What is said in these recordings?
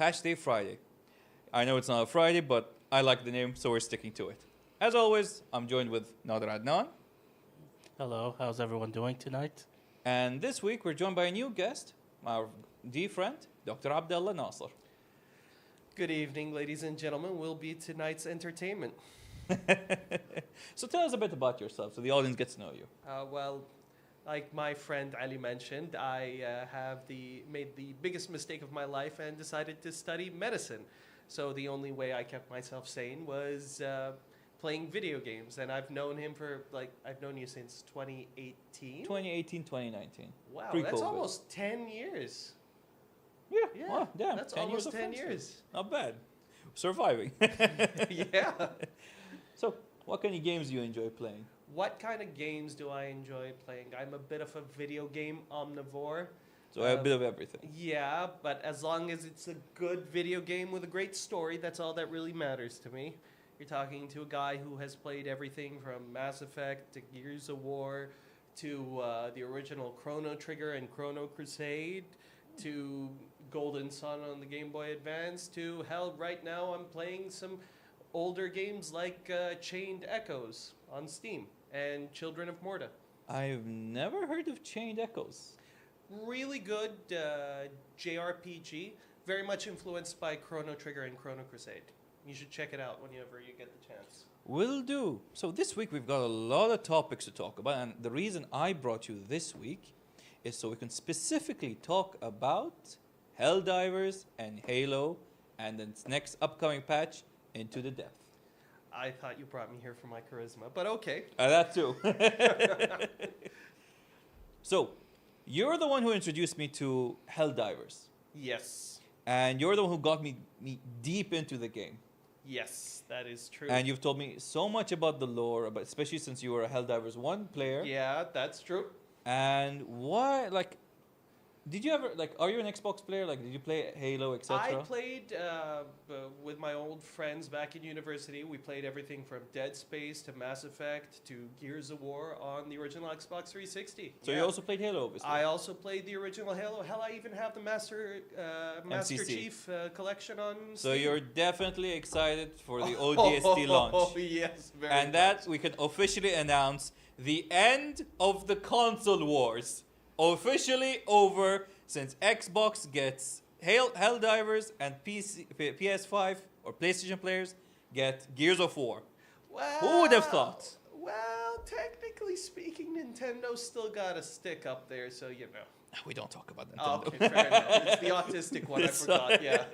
Patch Day Friday. I know it's not a Friday, but I like the name, so we're sticking to it. As always, I'm joined with Nader Adnan. Hello, how's everyone doing tonight? And this week, we're joined by a new guest, our dear friend, Dr. Abdullah Nasser. Good evening, ladies and gentlemen. Will be tonight's entertainment. So tell us a bit about yourself, so the audience gets to know you. Well, like my friend Ali mentioned, I made the biggest mistake of my life and decided to study medicine. So the only way I kept myself sane was playing video games, and I've known him for I've known you since 2018. 2018, 2019. Wow, Pre-COVID. that's almost 10 years. Yeah, Yeah, wow, damn, that's 10 almost years of 10 friendship. years. Not bad. Surviving. Yeah. So, what kind of games do you enjoy playing? What kind of games do I enjoy playing? I'm a bit of a video game omnivore. So, a bit of everything. Yeah, but as long as it's a good video game with a great story, that's all that really matters to me. You're talking to a guy who has played everything from Mass Effect to Gears of War to the original Chrono Trigger and Chrono Crusade to Golden Sun on the Game Boy Advance to hell, right now I'm playing some older games like Chained Echoes on Steam and Children of Morta. I've never heard of Chained Echoes. Really good JRPG, very much influenced by Chrono Trigger and Chrono Crusade. You should check it out whenever you get the chance. Will do. So this week we've got a lot of topics to talk about, and the reason I brought you this week is so we can specifically talk about Helldivers and Halo and the next upcoming patch, Into the Depth. I thought you brought me here for my charisma, but okay. That too. So, you're the one who introduced me to Helldivers, Yes. and you're the one who got me deep into the game. Yes, that is true. And you've told me so much about the lore, about, especially since you were a Helldivers 1 player. Yeah, that's true. And why, did you ever, are you an Xbox player? Did you play Halo, etc.? I played with my old friends back in university. We played everything from Dead Space to Mass Effect to Gears of War on the original Xbox 360. So you also played Halo, obviously. I also played the original Halo. Hell, I even have the Master MCC. Chief collection on So Steam. you're definitely excited for the ODST launch. Oh, yes, very And that we can officially announce the end of the console wars. Officially over, since Xbox gets Helldivers and PS5 or PlayStation players get Gears of War. Well, Who would have thought? Well, technically speaking, Nintendo's still got a stick up there, so you know. We don't talk about Oh, Nintendo. okay, fair enough. It's the autistic one, I forgot, yeah.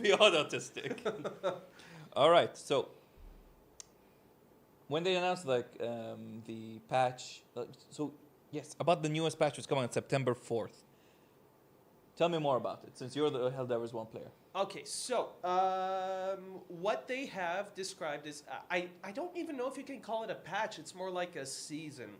Beyond autistic. All right, so when they announced the patch, yes, about the newest patch was coming on September 4th. Tell me more about it, since you're the Helldivers 1 player. Okay, so what they have described is, I don't even know if you can call it a patch, it's more like a season.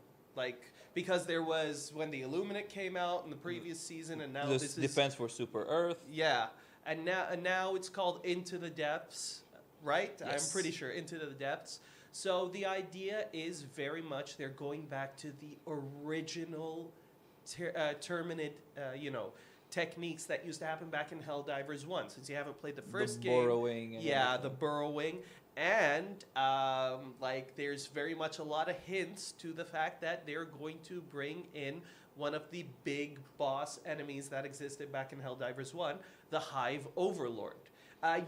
Because there was, when the Illuminate came out in the previous season, and now this is... Defense for Super Earth. Yeah, and now it's called Into the Depths, right? Yes. I'm pretty sure, Into the Depths. So the idea is very much they're going back to the original Terminid, techniques that used to happen back in Helldivers 1. Since you haven't played the first game. The burrowing. And yeah, everything. the burrowing. And, there's very much a lot of hints to the fact that they're going to bring in one of the big boss enemies that existed back in Helldivers 1, the Hive Overlord.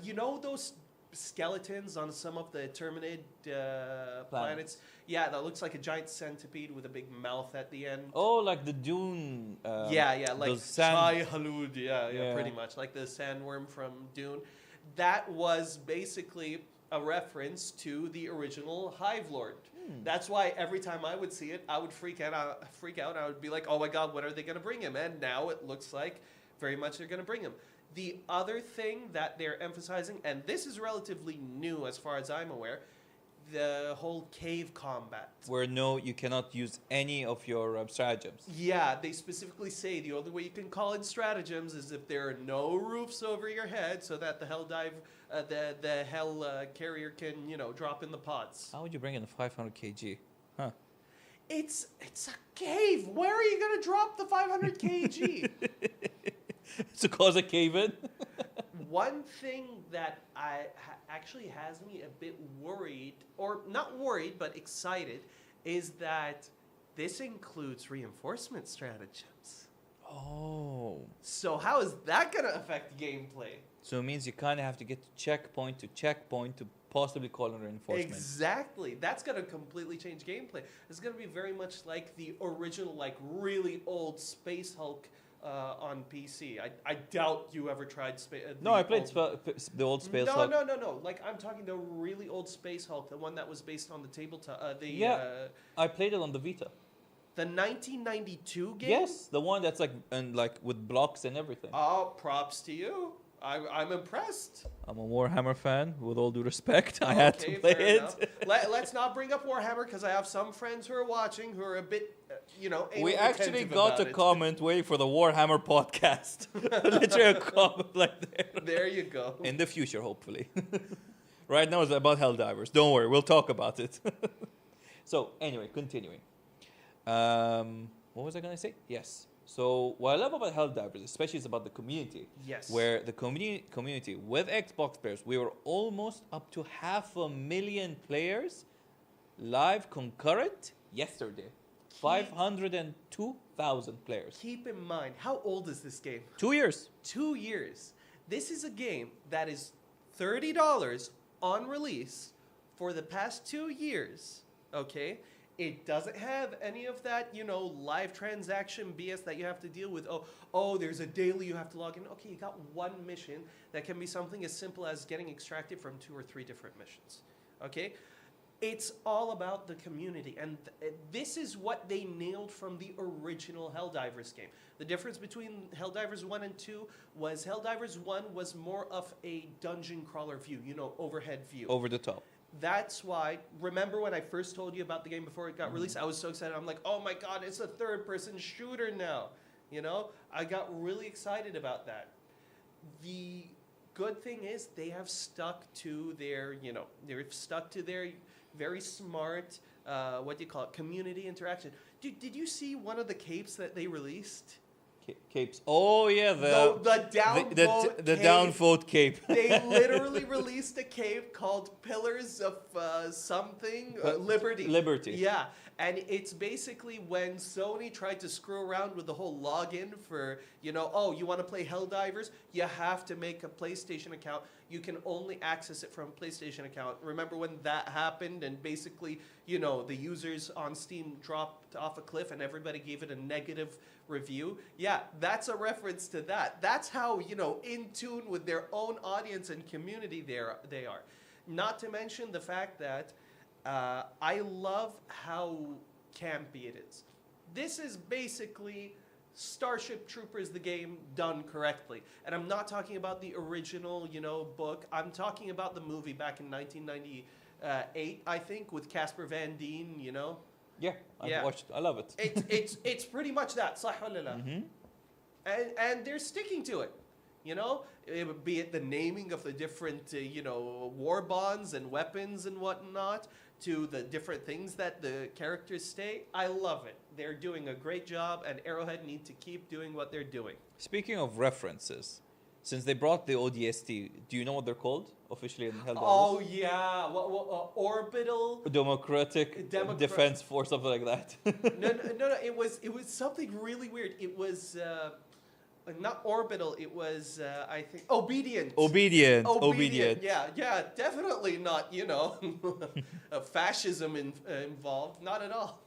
You know those skeletons on some of the Terminid planets? Yeah, that looks like a giant centipede with a big mouth at the end. Oh, like the Dune. Yeah, like those sand. Shai Halud, yeah, pretty much. Like the sandworm from Dune. That was basically a reference to the original Hive Lord. That's why every time I would see it, I would freak out. I would be like, oh my god, when are they going to bring him? And now it looks like very much they're going to bring him. The other thing that they're emphasizing, and this is relatively new as far as I'm aware, the whole cave combat. Where you cannot use any of your stratagems. Yeah, they specifically say the only way you can call in stratagems is if there are no roofs over your head, so that the the hell carrier can drop in the pods. How would you bring in a 500 kg? Huh? It's a cave. Where are you gonna drop the 500 kg? To cause a cave in? One thing that actually has me a bit worried, or not worried, but excited, is that this includes reinforcement stratagems. Oh. So how is that going to affect gameplay? So it means you kind of have to get to checkpoint to possibly call in reinforcement. Exactly. That's going to completely change gameplay. It's going to be very much like the original, like really old Space Hulk on PC. I doubt you ever tried Space. No, I played the old Space Hulk. No. Like I'm talking the really old Space Hulk, the one that was based on the tabletop. I played it on the Vita. The 1992 game. Yes, the one that's like with blocks and everything. Oh, props to you. I'm impressed. I'm a Warhammer fan, with all due respect. I had to play it. Let's not bring up Warhammer because I have some friends who are watching who are a bit, We actually got a comment waiting for the Warhammer podcast. Literally a comment like there. There you go. In the future, hopefully. Right now it's about Helldivers. Don't worry, we'll talk about it. So, anyway, continuing. What was I going to say? Yes. So what I love about Helldivers, especially, is about the community. Yes. Where the community with Xbox players, we were almost up to 500,000 players live concurrent yesterday. 502,000 players. Keep in mind, how old is this game? 2 years. 2 years. This is a game that is $30 on release for the past 2 years. Okay? It doesn't have any of that, live transaction BS that you have to deal with. Oh, there's a daily you have to log in. Okay, you got one mission that can be something as simple as getting extracted from 2 or 3 different missions. Okay? It's all about the community. And this is what they nailed from the original Helldivers game. The difference between Helldivers 1 and 2 was Helldivers 1 was more of a dungeon crawler view, overhead view. Over the top. That's why, remember when I first told you about the game before it got released? I was so excited. I'm like, oh my God, it's a third-person shooter now. I got really excited about that. The good thing is they have stuck to their, they've stuck to their very smart, community interaction. Did you see one of the capes that they released? Capes. Oh yeah, the downvote cape. They literally released a cape called Pillars of Liberty. Liberty. Yeah, and it's basically when Sony tried to screw around with the whole login for, you want to play Helldivers, you have to make a PlayStation account. You can only access it from a PlayStation account. Remember when that happened and basically, the users on Steam dropped off a cliff and everybody gave it a negative review? Yeah, that's a reference to that. That's how, in tune with their own audience and community they are. Not to mention the fact that I love how campy it is. This is basically Starship Troopers, the game, done correctly. And I'm not talking about the original, book. I'm talking about the movie back in 1998, I think, with Casper Van Dien, Yeah, I've watched it. I love it. It's pretty much that. Sah walala. And they're sticking to it. Be it the naming of the different, war bonds and weapons and whatnot, to the different things that the characters say. I love it. They're doing a great job, and Arrowhead need to keep doing what they're doing. Speaking of references, since they brought the ODST, do you know what they're called officially in Helldivers? Oh yeah, Orbital Democratic Defense Force, something like that. No. It was something really weird. It was not Orbital. It was I think Obedient. Obedient. Yeah, definitely not. Fascism involved. Not at all.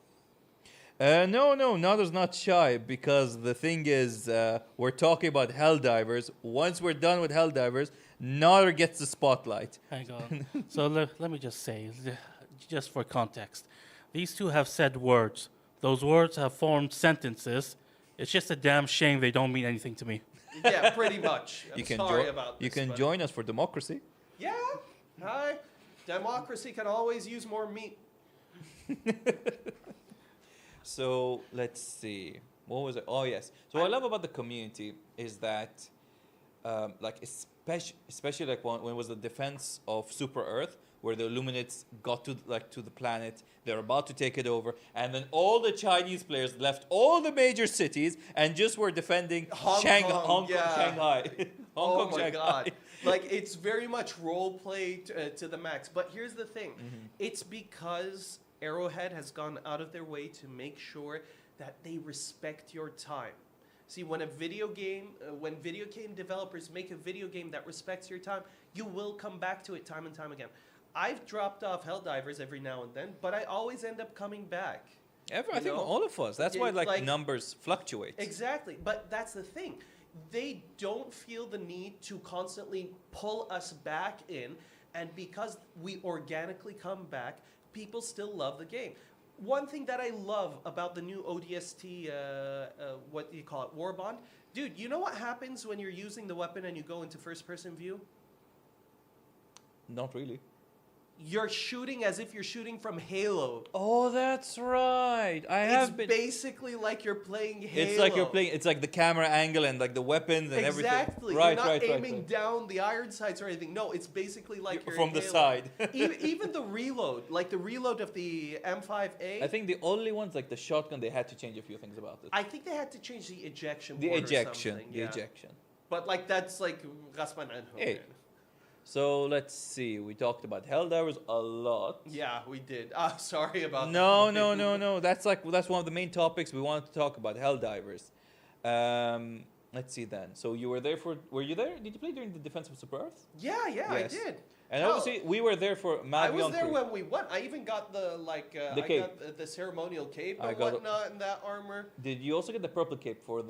No, Nader's not shy, because the thing is, we're talking about Helldivers. Once we're done with Helldivers, Nader gets the spotlight. Hang on. So let me just say, just for context, these two have said words. Those words have formed sentences. It's just a damn shame they don't mean anything to me. Yeah, pretty much. I'm sorry about this. You can join us for democracy. Yeah. Hi. Democracy can always use more meat. So let's see. What was it? Oh yes. So what I love about the community is that, especially like when it was the defense of Super Earth, where the Illuminates got to the planet, they're about to take it over, and then all the Chinese players left all the major cities and just were defending Hong Kong, Shanghai. Oh my God. Like, it's very much role play to the max. But here's the thing. It's because Arrowhead has gone out of their way to make sure that they respect your time. See, when video game developers make a video game that respects your time, you will come back to it time and time again. I've dropped off Helldivers every now and then, but I always end up coming back. I think all of us. That's why numbers fluctuate. Exactly. But that's the thing. They don't feel the need to constantly pull us back in, and because we organically come back, people still love the game. One thing that I love about the new ODST, what do you call it, Warbond? Dude, you know what happens when you're using the weapon and you go into first-person view? Not really. You're shooting as if you're shooting from Halo. Oh, that's right. It's basically like you're playing Halo. It's like you're playing. It's like the camera angle and like the weapons and everything. Exactly. You're not aiming down the iron sights or anything. No, it's basically like you're from in the Halo. side. Even the reload, like the reload of the M5A. I think the only ones like the shotgun, they had to change a few things about it. I think they had to change the ejection. The port ejection. Or something. The Yeah. ejection. But like that's like Raspan and Hogan. Hey. So let's see. We talked about Helldivers a lot. Yeah, we did. Sorry about No, that. no. That's one of the main topics we wanted to talk about. Helldivers. Let's see then. So you were there were you there? Did you play during the Defense of Super Earth? Yeah, Yes. I did. And obviously we were there for Mad I was Beyond there 3. when we won. I even got the cape. got the ceremonial cape I and got whatnot and that armor. Did you also get the purple cape for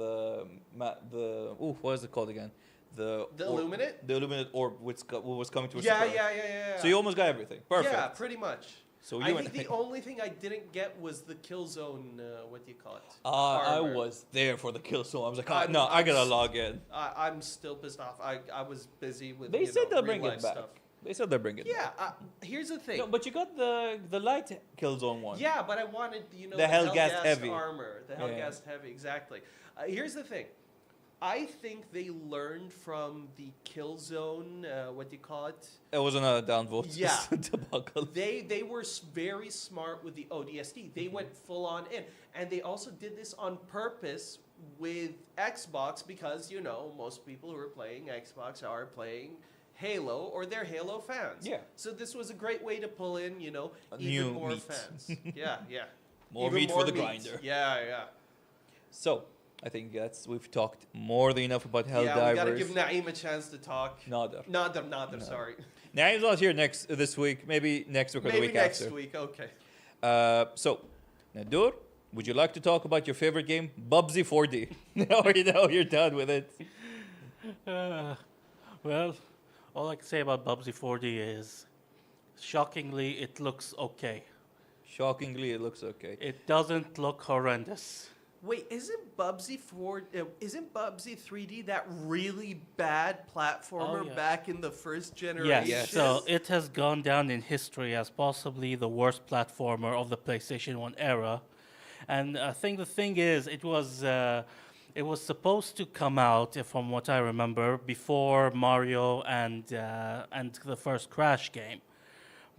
what is it called again? The Illuminate? The Illuminate orb which was coming to us. Yeah. So you almost got everything. Perfect. Yeah, pretty much. So I think the only thing I didn't get was the kill zone. What do you call it? I Armor. was there for the kill zone. I was like, I'm- I I'm gotta s- log in. I'm still pissed off. I was busy with. They said they'll real bring it life back. Stuff. They said they'll bring it back. Yeah. Here's the thing. No, but you got the light kill zone one. Yeah, but I wanted The the Hellgas Hellgas Heavy. armor, the Yeah. Hellgas Heavy, exactly. Here's the thing. I think they learned from the Killzone, what do you call it? It was another downvote. Yeah. debacle. They were very smart with the ODST. They went full on in. And they also did this on purpose with Xbox because, most people who are playing Xbox are playing Halo or they're Halo fans. Yeah. So this was a great way to pull in, New even more meat. fans. Yeah. More Even meat for the grinder. Yeah. So, I think we've talked more than enough about Helldivers. Yeah, we gotta give Naeem a chance to talk. Nader. Nader, sorry. Naeem's not here this week. Maybe next week or the Maybe week next after. week, okay. So, Nadur, would you like to talk about your favorite game, Bubsy 4D? Now you're done with it. Well, all I can say about Bubsy 4D is, shockingly, it looks okay. Shockingly, it looks okay. It doesn't look horrendous. Wait, isn't Bubsy 3D that really bad platformer Oh, yeah. back in the first generation? Yes, Yes. so it has gone down in history as possibly the worst platformer of the PlayStation 1 era. And I think the thing is, it was supposed to come out, from what I remember, before Mario and the first Crash game.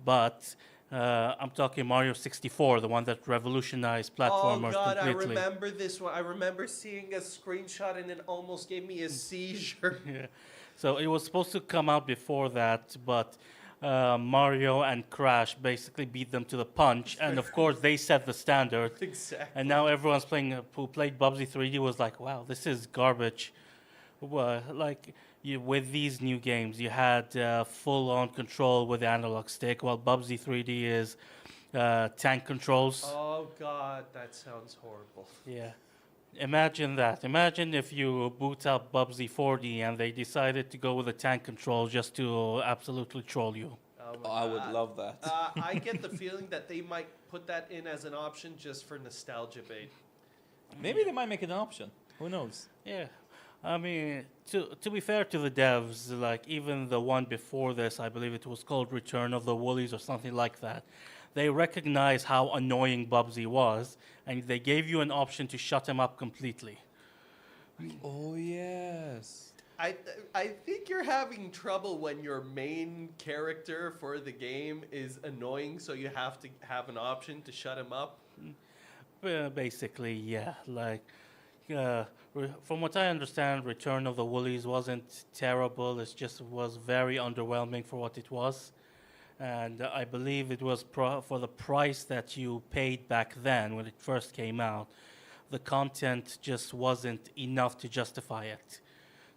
But I'm talking Mario 64, the one that revolutionized platformers Oh God, completely. I remember this one. I remember seeing a screenshot and it almost gave me a seizure. Yeah. So it was supposed to come out before that, but Mario and Crash basically beat them to the punch, and of course they set the standard. Exactly. And now everyone's playing who played Bubsy 3D was like, wow, this is garbage. Well, with these new games, you had full-on control with the analog stick, while Bubsy 3D is tank controls. Oh God, that sounds horrible. Yeah. Imagine that. Imagine if you boot up Bubsy 4D and they decided to go with a tank control just to absolutely troll you. Oh my I would God. love that. I get the feeling that they might put that in as an option just for nostalgia bait. Maybe they might make it an option. Who knows? Yeah. I mean, to be fair to the devs, like even the one before this, I believe it was called Return of the Woolies or something like that, they recognized how annoying Bubsy was, and they gave you an option to shut him up completely. Oh, yes. I think you're having trouble when your main character for the game is annoying, so you have to have an option to shut him up. Basically, yeah. Like, From what I understand, Return of the Woolies wasn't terrible. It just was very underwhelming for what it was. And I believe it was for the price that you paid back then when it first came out. The content just wasn't enough to justify it.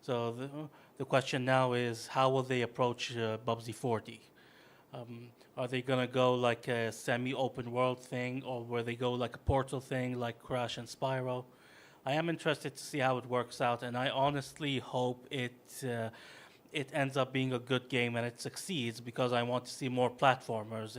So the question now is, how will they approach Bubsy 40? Are they going to go like a semi-open world thing, or will they go like a Portal thing like Crash and Spyro? I am interested to see how it works out, and I honestly hope it ends up being a good game and it succeeds, because I want to see more platformers,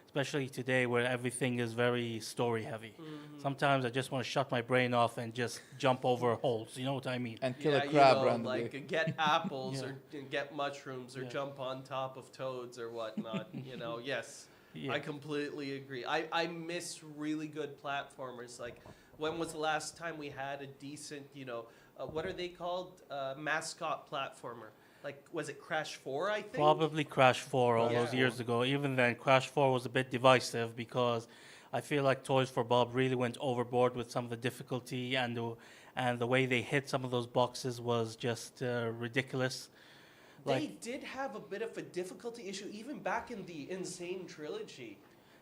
especially today where everything is very story heavy. Sometimes I just want to shut my brain off and just jump over holes. You know what I mean? And kill Yeah, a crab you know, randomly. like get apples Yeah. or get mushrooms or Yeah. jump on top of toads or whatnot. You know, yes, Yeah. I completely agree. I miss really good platformers. Like, when was the last time we had a decent, what are they called? Mascot platformer. Like, was it Crash 4, I think? Probably Crash 4 all those Yeah. years ago. Even then, Crash 4 was a bit divisive, because I feel like Toys for Bob really went overboard with some of the difficulty, and the way they hit some of those boxes was just ridiculous. They did have a bit of a difficulty issue even back in the Insane Trilogy.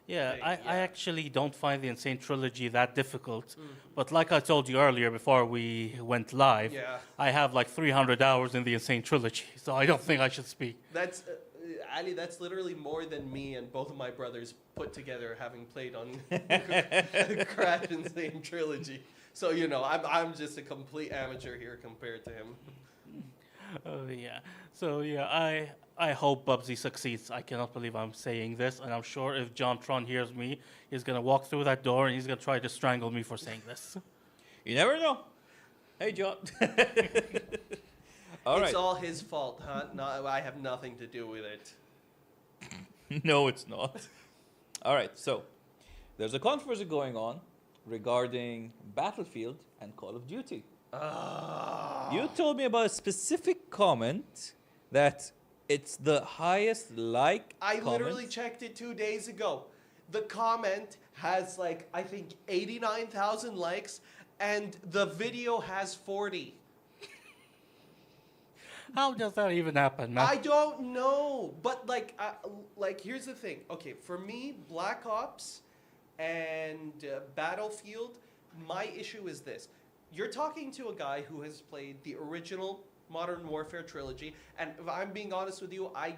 Yeah, thing, I yeah. actually don't find the Insane Trilogy that difficult. But like I told you earlier before we went live, Yeah. I have like 300 hours in the Insane Trilogy, so I don't think I should speak. That's Ali. That's literally more than me and both of my brothers put together, having played on Crash Insane Trilogy. So I'm just a complete amateur here compared to him. Yeah. So yeah, I hope Bubsy succeeds. I cannot believe I'm saying this, and I'm sure if John Tron hears me, he's gonna walk through that door and he's gonna try to strangle me for saying this. You never know. Hey, John. All It's right. all his fault, huh? No, I have nothing to do with it. No, it's not. All right, so there's a controversy going on regarding Battlefield and Call of Duty. You told me about a specific comment that it's the highest like I comment. literally checked it 2 days ago. The comment has I think 89,000 likes, and the video has 40. How does that even happen, man? I don't know, but here's the thing. Okay, for me, Black Ops and Battlefield, my issue is this: you're talking to a guy who has played the original Modern Warfare trilogy, and if I'm being honest with you, I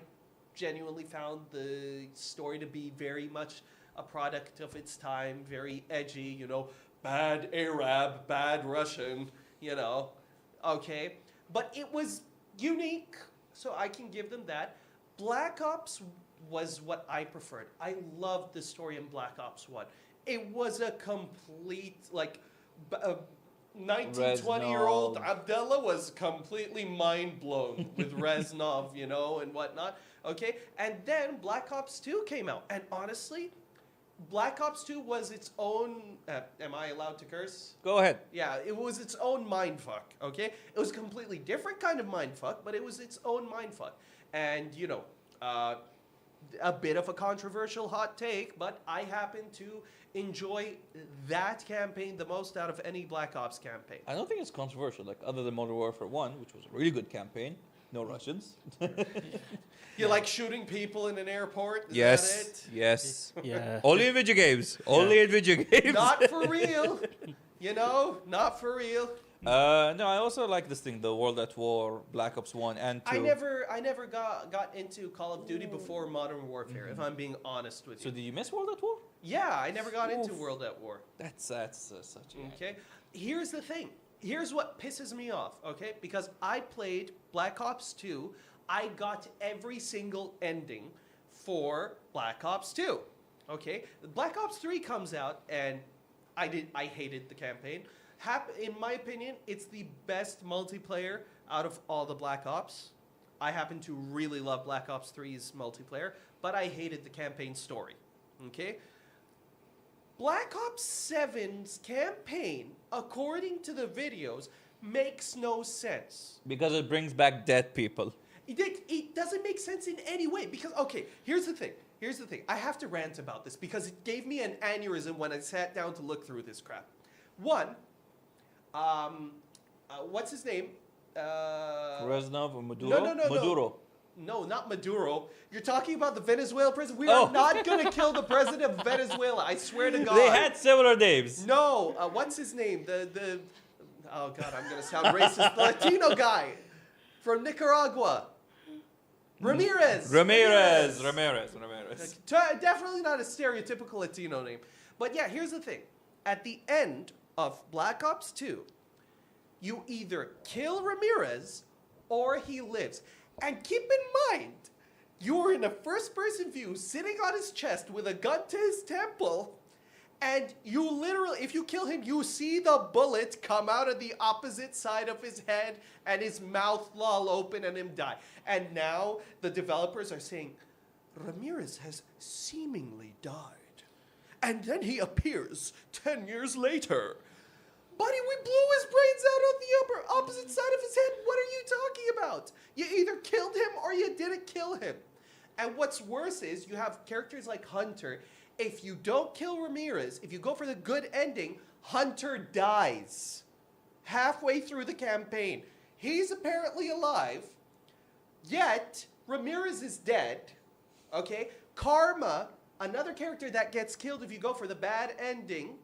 genuinely found the story to be very much a product of its time, very edgy, bad Arab, bad Russian, okay, but it was unique, so I can give them that. Black Ops was what I preferred. I loved the story in Black Ops 1. It was a complete, 19, 20-year-old Reznov. Abdullah was completely mind blown with Reznov, and whatnot. Okay, and then Black Ops 2 came out, and honestly, Black Ops 2 was its own. Am I allowed to curse? Go ahead. Yeah, it was its own mindfuck, okay? It was a completely different kind of mindfuck, but it was its own mindfuck. And, a bit of a controversial hot take, but I happen to enjoy that campaign the most out of any Black Ops campaign. I don't think it's controversial, other than Modern Warfare 1, which was a really good campaign. No Russians. You like shooting people in an airport? Is Yes. that it? Yes. Yeah. Only in video games. Only in video games. Not for real. Not for real. No, I also like this thing, the World at War, Black Ops 1 and 2. I never got into Call of Duty before Modern Warfare, if I'm being honest with So you. did you miss World at War? Yeah, I never got into Oof. World at War. That's such a... Okay. Here's the thing. Here's what pisses me off, okay? Because I played Black Ops 2. I got every single ending for Black Ops 2. Okay? Black Ops 3 comes out, and I hated the campaign. In my opinion, it's the best multiplayer out of all the Black Ops. I happen to really love Black Ops 3's multiplayer, but I hated the campaign story. Okay? Black Ops 7's campaign, according to the videos, makes no sense. Because it brings back dead people. It doesn't make sense in any way because, okay, here's the thing. I have to rant about this because it gave me an aneurysm when I sat down to look through this crap. One, What's his name? Reznov or Maduro? No. Maduro. No, not Maduro. You're talking about the Venezuela president. We Oh. are not going to kill the president of Venezuela. I swear to God. They had similar names. No, what's his name? Oh God, I'm going to sound racist. The Latino guy from Nicaragua. Ramirez. Definitely not a stereotypical Latino name. But yeah, here's the thing. At the end of Black Ops 2, you either kill Ramirez or he lives. And keep in mind, you're in a first-person view sitting on his chest with a gun to his temple, and you literally, if you kill him, you see the bullet come out of the opposite side of his head and his mouth loll open and him die. And now the developers are saying, Ramirez has seemingly died. And then he appears 10 years later. Buddy, we blew his brains out on the opposite side of his head. What are you talking about? You either killed him or you didn't kill him. And what's worse is you have characters like Hunter. If you don't kill Ramirez, if you go for the good ending, Hunter dies halfway through the campaign. He's apparently alive, yet Ramirez is dead. Okay? Karma, another character that gets killed if you go for the bad ending,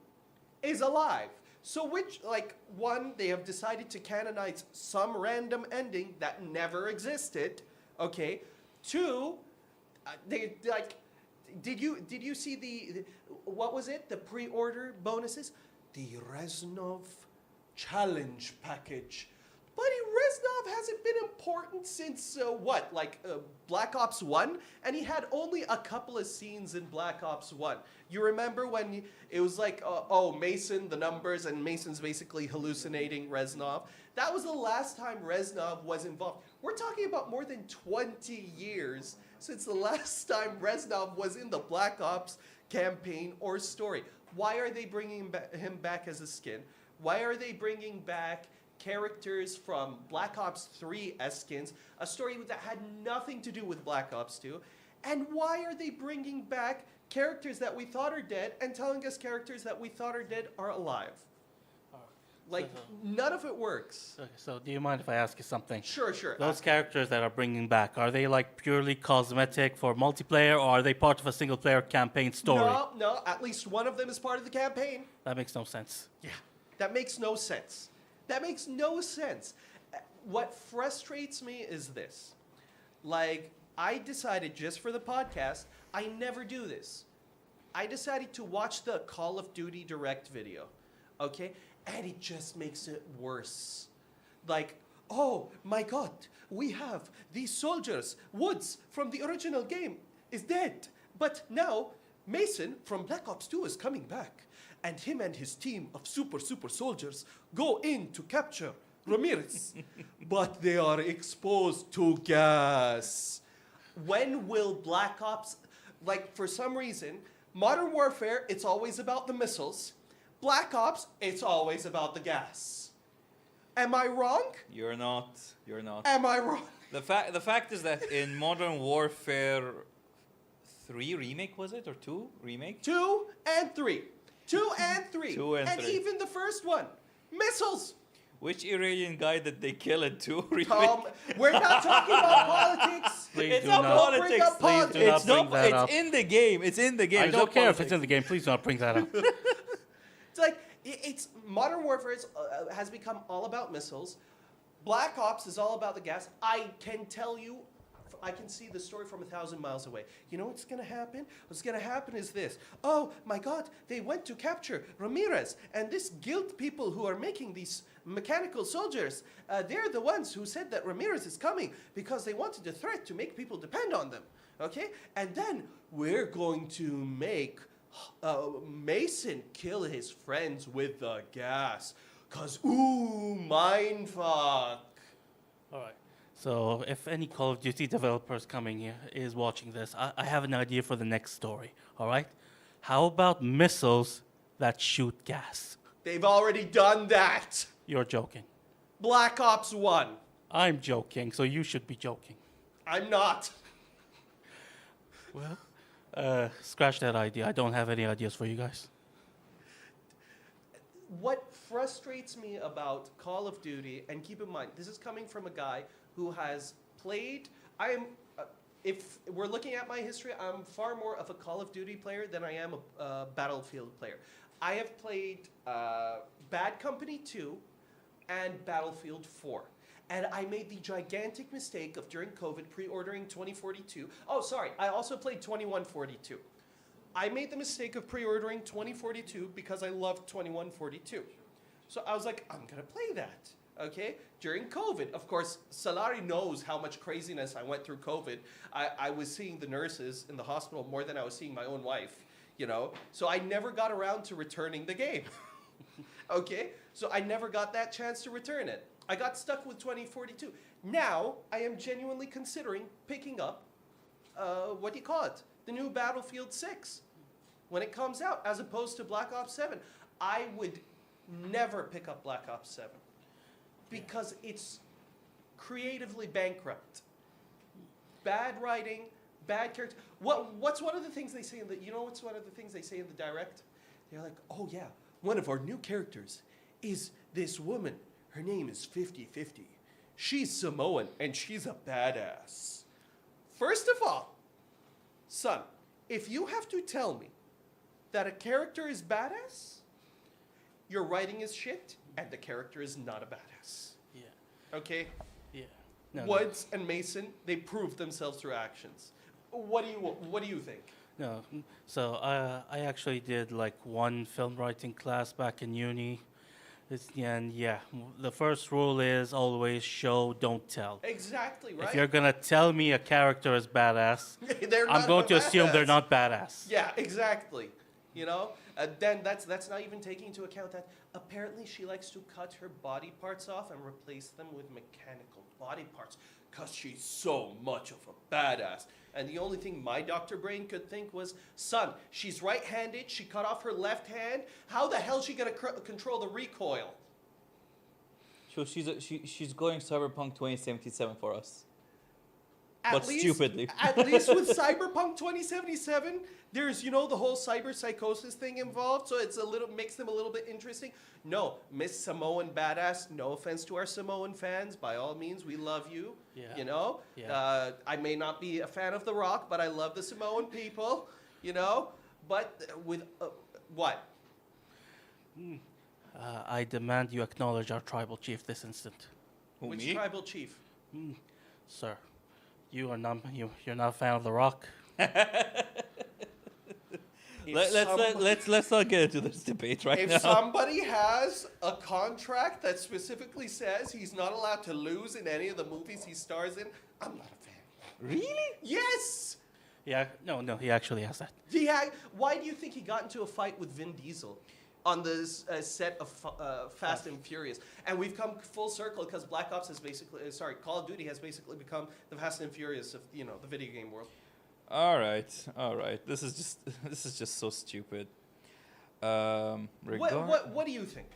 is alive. So one, they have decided to canonize some random ending that never existed, okay? Two, did you see what was it? The pre-order bonuses? The Reznov Challenge Package. Buddy, Reznov hasn't been important since, Black Ops 1? And he had only a couple of scenes in Black Ops 1. You remember when it was Mason, the numbers, and Mason's basically hallucinating Reznov? That was the last time Reznov was involved. We're talking about more than 20 years since the last time Reznov was in the Black Ops campaign or story. Why are they bringing him back as a skin? Why are they bringing back characters from Black Ops 3 as skins, a story that had nothing to do with Black Ops 2? And why are they bringing back characters that we thought are dead and telling us characters that we thought are dead are alive? None of it works. Okay, so do you mind if I ask you something? Sure. Those characters that are bringing back, are they purely cosmetic for multiplayer, or are they part of a single-player campaign story? No, at least one of them is part of the campaign. That makes no sense. Yeah, that makes no sense. That makes no sense. What frustrates me is this. I decided just for the podcast, I never do this. I decided to watch the Call of Duty Direct video, okay? And it just makes it worse. Oh my God, we have these soldiers. Woods from the original game is dead. But now Mason from Black Ops 2 is coming back. And him and his team of super soldiers go in to capture Ramirez. But they are exposed to gas. When will Black Ops, for some reason, Modern Warfare, it's always about the missiles. Black Ops, it's always about the gas. Am I wrong? You're not. Am I wrong? The fact is that in Modern Warfare 3 remake, was it, or 2 remake? 2 and 3. 2 and 3. 2 and 3. Even the first one. Missiles. Which Iranian guy did they kill in 2 remake? We're not talking about politics. Please It's do not not. politics. Please do not bring that up. It's in the game. It's in the game. I It's don't not care if politics. it's in the game. Please do not bring that up. It's Modern Warfare has become all about missiles. Black Ops is all about the gas. I can tell you, I can see the story from 1,000 miles away. You know what's going to happen? What's going to happen is this. Oh my God, they went to capture Ramirez. And this guild people who are making these mechanical soldiers, they're the ones who said that Ramirez is coming because they wanted a threat to make people depend on them. Okay? And then we're going to make Mason kill his friends with the gas. Because, mindfuck. All right. So if any Call of Duty developers coming here is watching this, I have an idea for the next story, all right? How about missiles that shoot gas? They've already done that. You're joking. Black Ops 1. I'm joking, so you should be joking. I'm not. Well, scratch that idea. I don't have any ideas for you guys. what frustrates me about Call of Duty, and keep in mind, this is coming from a guy who has played. If we're looking at my history, I'm far more of a Call of Duty player than I am a Battlefield player. I have played Bad Company 2 and Battlefield 4. And I made the gigantic mistake of, during COVID, pre-ordering 2042. Oh, sorry, I also played 2142. I made the mistake of pre-ordering 2042 because I loved 2142. So I was like, I'm going to play that, okay? During COVID, of course, Solari knows how much craziness I went through COVID. I was seeing the nurses in the hospital more than I was seeing my own wife, you know? So I never got around to returning the game, okay? So I never got that chance to return it. I got stuck with 2042. Now, I am genuinely considering picking up, the new Battlefield 6 when it comes out, as opposed to Black Ops 7. I would never pick up Black Ops 7 because it's creatively bankrupt. Bad writing, bad character. What's one of the things they say in the, what's one of the things they say in the direct? They're like, oh yeah, one of our new characters is this woman. Her name is 50-50. She's Samoan and she's a badass. First of all, son, if you have to tell me that a character is badass, your writing is shit and the character is not a badass. Yeah. Okay? Yeah. No, Woods and Mason, they proved themselves through actions. What do you think? No. So I actually did like one film writing class back in uni. And yeah, the first rule is always show, don't tell. Exactly, right? If you're going to tell me a character is badass, I'm going to assume they're not badass. Yeah, exactly. Then that's not even taking into account that apparently she likes to cut her body parts off and replace them with mechanical body parts because she's so much of a badass. And the only thing my Dr. Brain could think was, son, she's right-handed, she cut off her left hand, how the hell is she going to control the recoil? So she's going Cyberpunk 2077 for us. At least, stupidly. At least with Cyberpunk 2077, there's, the whole cyber psychosis thing involved, so it's makes them a little bit interesting. No, Miss Samoan Badass, no offense to our Samoan fans, by all means, we love you, Yeah. I may not be a fan of The Rock, but I love the Samoan people, but with, what? I demand you acknowledge our tribal chief this instant. Which Me? tribal chief? Sir, you're not a fan of The Rock? Let's not get into this debate right now. If somebody has a contract that specifically says he's not allowed to lose in any of the movies he stars in, I'm not a fan. Really? Yes! Yeah, no, he actually has that. Why do you think he got into a fight with Vin Diesel on the set of Fast and Furious? And we've come full circle because Black Ops has Call of Duty has basically become the Fast and Furious of the video game world. All right. This is just so stupid. What do you think?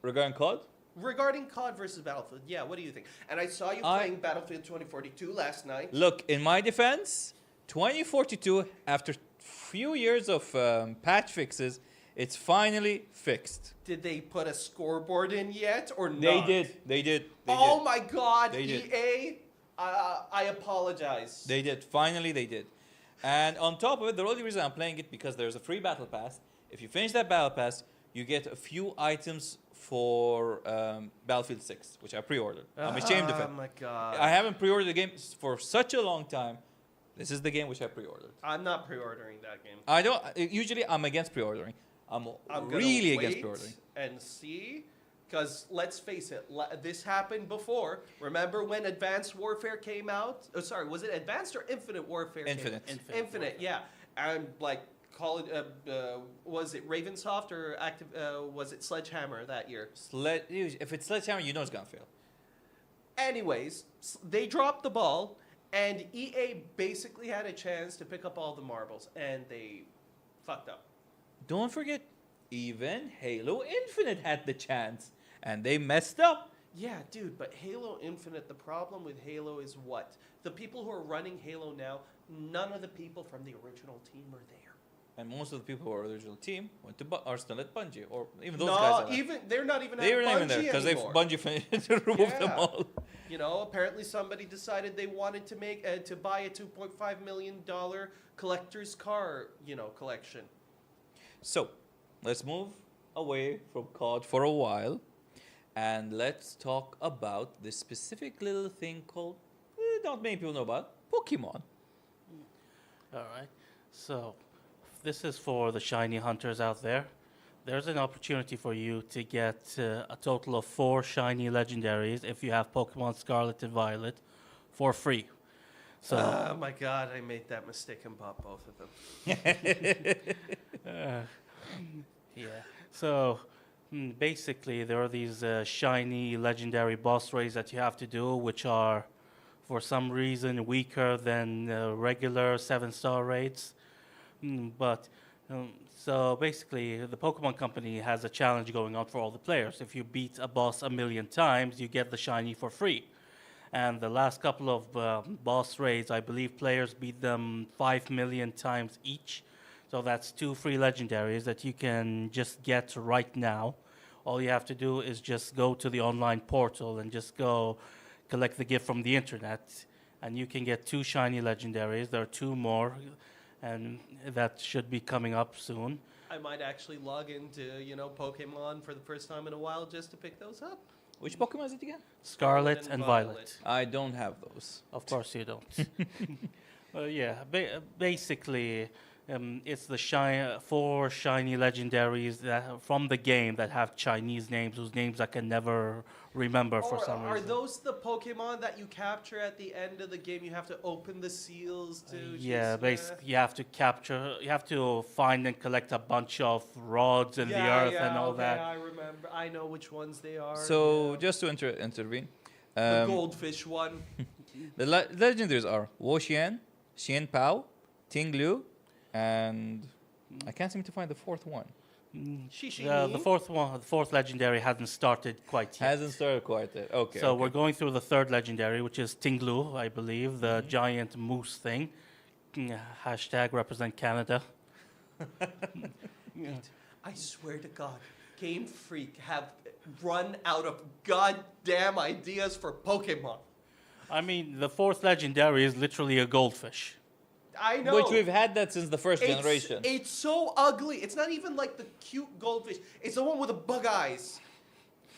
Regarding COD? Regarding COD versus Battlefield, yeah, what do you think? And I saw you playing Battlefield 2042 last night. Look, in my defense, 2042, after few years of patch fixes, it's finally fixed. Did they put a scoreboard in yet or not? They did. Oh my God, They did. EA, I apologize. They did. Finally, they did. And on top of it, the only reason I'm playing it because there's a free battle pass. If you finish that battle pass, you get a few items for Battlefield 6, which I pre-ordered. I'm ashamed of it. Oh my God. I haven't pre-ordered the game for such a long time. This is the game which I pre-ordered. I'm not pre-ordering that game. I don't. Usually, I'm against pre-ordering. I'm really against pre-ordering. And see, because let's face it, this happened before. Remember when Advanced Warfare came out? Oh, sorry, was it Advanced or Infinite Warfare? Infinite. Infinite, yeah. And was it Ravensoft or was it Sledgehammer that year? If it's Sledgehammer, you know it's gonna fail. Anyways, they dropped the ball, and EA basically had a chance to pick up all the marbles, and they fucked up. Don't forget, even Halo Infinite had the chance, and they messed up. Yeah, dude, but Halo Infinite, the problem with Halo is what? The people who are running Halo now, none of the people from the original team are there. And most of the people who are original team went to are still at Bungie, or even those guys. No, even they're not even They at weren't even Bungie there because they anymore. Bungie finished to remove them Yeah. all. You know, apparently somebody decided they wanted to make to buy a $2.5 million collector's car, collection. So, let's move away from COD for a while, and let's talk about this specific little thing called not many people know about Pokemon. All right. So, this is for the shiny hunters out there. There's an opportunity for you to get a total of 4 shiny legendaries if you have Pokemon Scarlet and Violet for free. So, Oh my god, I made that mistake and bought both of them. yeah. So, basically, there are these shiny legendary boss raids that you have to do, which are, for some reason, weaker than regular 7-star raids. But so basically, the Pokemon Company has a challenge going on for all the players. If you beat a boss 1,000,000 times, you get the shiny for free. And the last couple of boss raids, I believe players beat them 5 million times each. So that's 2 free legendaries that you can just get right now. All you have to do is just go to the online portal and just go collect the gift from the internet. And you can get 2 shiny legendaries. There are 2 more. And that should be coming up soon. I might actually log into, Pokemon for the first time in a while just to pick those up. Which Pokemon is it again? Scarlet and Violet. I don't have those. Of course you don't. Yeah, basically, it's the 4 shiny legendaries that, from the game that have Chinese names, whose names I can never remember for some Are reason. those the Pokemon that you capture at the end of the game? You have to open the seals to. Yeah, basically, you have to find and collect a bunch of rods in the earth and all okay, that. I remember. I know which ones they are. So, yeah. just to intervene, The goldfish one. the legendaries are Wo-Xian, Xian Pao, Ting-Lu, and I can't seem to find the 4th one. The fourth legendary hasn't started quite yet. Hasn't started quite yet. Okay. So okay. we're going through the 3rd legendary, which is Ting-Lu, I believe, the giant moose thing. Hashtag represent Canada. I swear to God, Game Freak have run out of goddamn ideas for Pokemon. I mean, the 4th legendary is literally a goldfish. I know. Which we've had that since the first generation. It's so ugly. It's not even like the cute goldfish. It's the one with the bug eyes.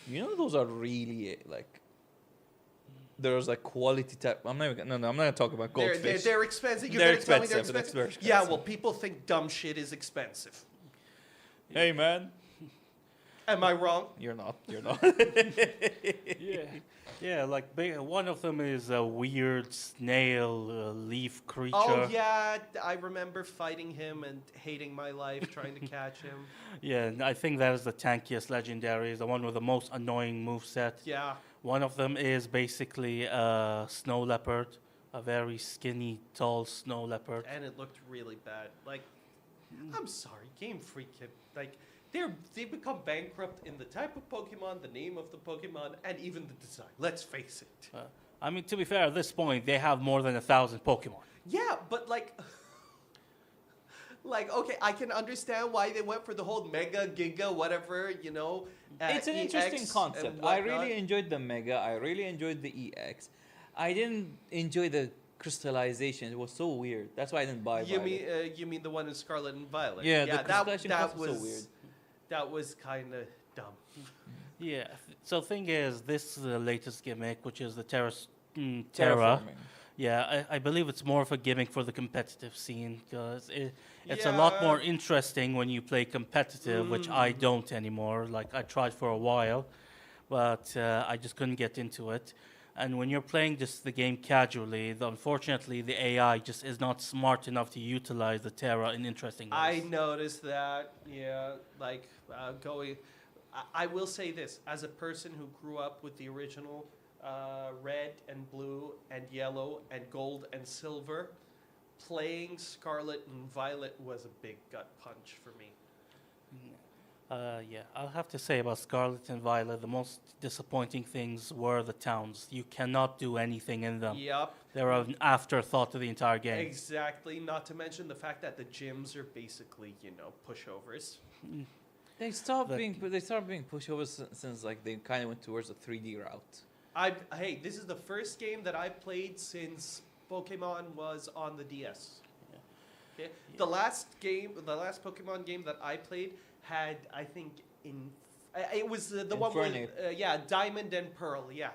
You know, those are really like. There's like quality type. I'm not gonna talk about goldfish. They're expensive. You're They're gonna tell me they're expensive, that's expensive? very Yeah, expensive. well, people think dumb shit is expensive. Hey man, Am I wrong? you're not. You're not. Yeah, like one of them is a weird snail leaf creature. Oh yeah, I remember fighting him and hating my life trying to catch him. Yeah, and I think that is the tankiest legendary, is the one with the most annoying moveset. Yeah. One of them is basically a snow leopard, a very skinny, tall snow leopard. And it looked really bad. Like, I'm sorry, Game Freak, they've become bankrupt in the type of Pokemon, the name of the Pokemon, and even the design. Let's face it. I mean, to be fair, at this point, they have more than 1,000 Pokemon. Yeah, but okay, I can understand why they went for the whole Mega, Giga, whatever, It's an EX interesting and concept. I whatnot. really enjoyed the Mega. I really enjoyed the EX. I didn't enjoy the crystallization. It was so weird. That's why I didn't buy Violet. You mean the one in Scarlet and Violet? Yeah, the that crystallization that concept was was so weird. That was kind of dumb. Yeah. So thing is, this is the latest gimmick, which is the Terra. Terraforming. Yeah, I believe it's more of a gimmick for the competitive scene, because it's a lot more interesting when you play competitive, which I don't anymore. Like, I tried for a while, but I just couldn't get into it. And when you're playing just the game casually, unfortunately, the AI just is not smart enough to utilize the Terra in interesting ways. I noticed that. Yeah, I will say this, as a person who grew up with the original red and blue and yellow and gold and silver, playing Scarlet and Violet was a big gut punch for me. Yeah, I'll have to say about Scarlet and Violet, the most disappointing things were the towns. You cannot do anything in them. Yep. They're an afterthought to the entire game. Exactly. Not to mention the fact that the gyms are basically, pushovers. They stopped That- being pushovers since like they kind of went towards the 3D route. Hey, this is the first game that I played since Pokemon was on the DS. Okay. The last Pokemon game that I played had, I think, it was the one Infernape. with Diamond and Pearl. Yeah.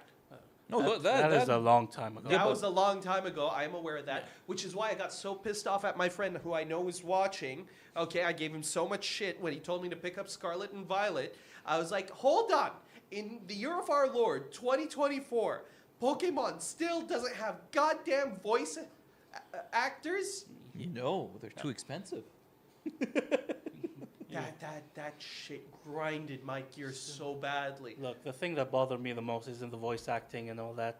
No, that is a long time ago. That was a long time ago. I am aware of that, which is why I got so pissed off at my friend who I know is watching. Okay, I gave him so much shit when he told me to pick up Scarlet and Violet. I was like, hold on. In the year of our Lord, 2024, Pokemon still doesn't have goddamn voice actors? They're too expensive. That shit grinded my gears so badly. Look, the thing that bothered me the most isn't the voice acting and all that.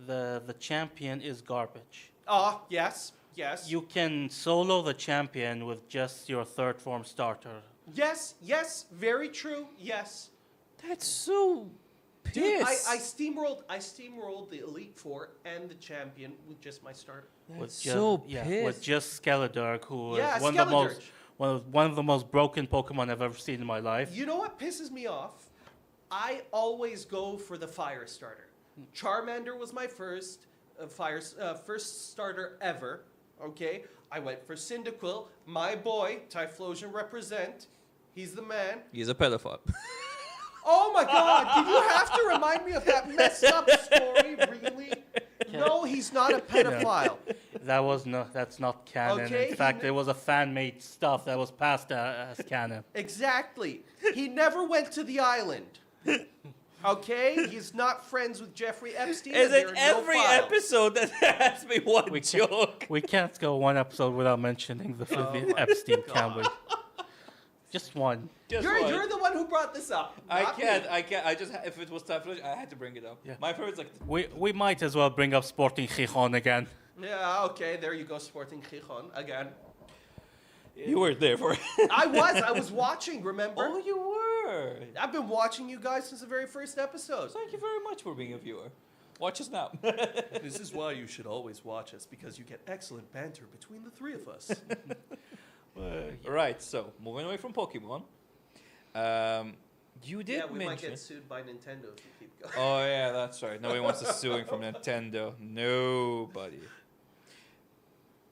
The champion is garbage. Ah, yes. You can solo the champion with just your third form starter. Yes, very true, yes. That's so Dude, piss. I steamrolled the Elite Four and the champion with just my starter. That's so pissed. With just Skeledirge, who Yeah, is one of the Skeledirge. most one of the most broken Pokemon I've ever seen in my life. You know what pisses me off? I always go for the fire starter. Charmander was my first first starter ever. Okay, I went for Cyndaquil, my boy, Typhlosion represent. He's the man. He's a pedophile. Oh my God! Did you have to remind me of that messed up story? Really? No, he's not a pedophile. That's not canon. Okay, In fact, it was a fan-made stuff that was passed as canon. Exactly. He never went to the island. Okay, he's not friends with Jeffrey Epstein. Is and it there are no every files. episode that has me one We joke? We can't go one episode without mentioning the Oh my Epstein, can we? Just one. Just You're, one. you're the one who brought this up. I not me. can't. I just if it was Typhlosion, I had to bring it up. Yeah. My favorite's like We might as well bring up Sporting Gijon again. Yeah, okay, there you go, Sporting Gijon again. you were there for it. I was watching, remember? Oh, you were. I've been watching you guys since the very first episode. Thank you very much for being a viewer. Watch us now. This is why you should always watch us, because you get excellent banter between the three of us. Right. So moving away from Pokemon, you did Yeah, we might mention. get sued by Nintendo if you keep going. Oh yeah, that's right. Nobody wants us suing from Nintendo. Nobody.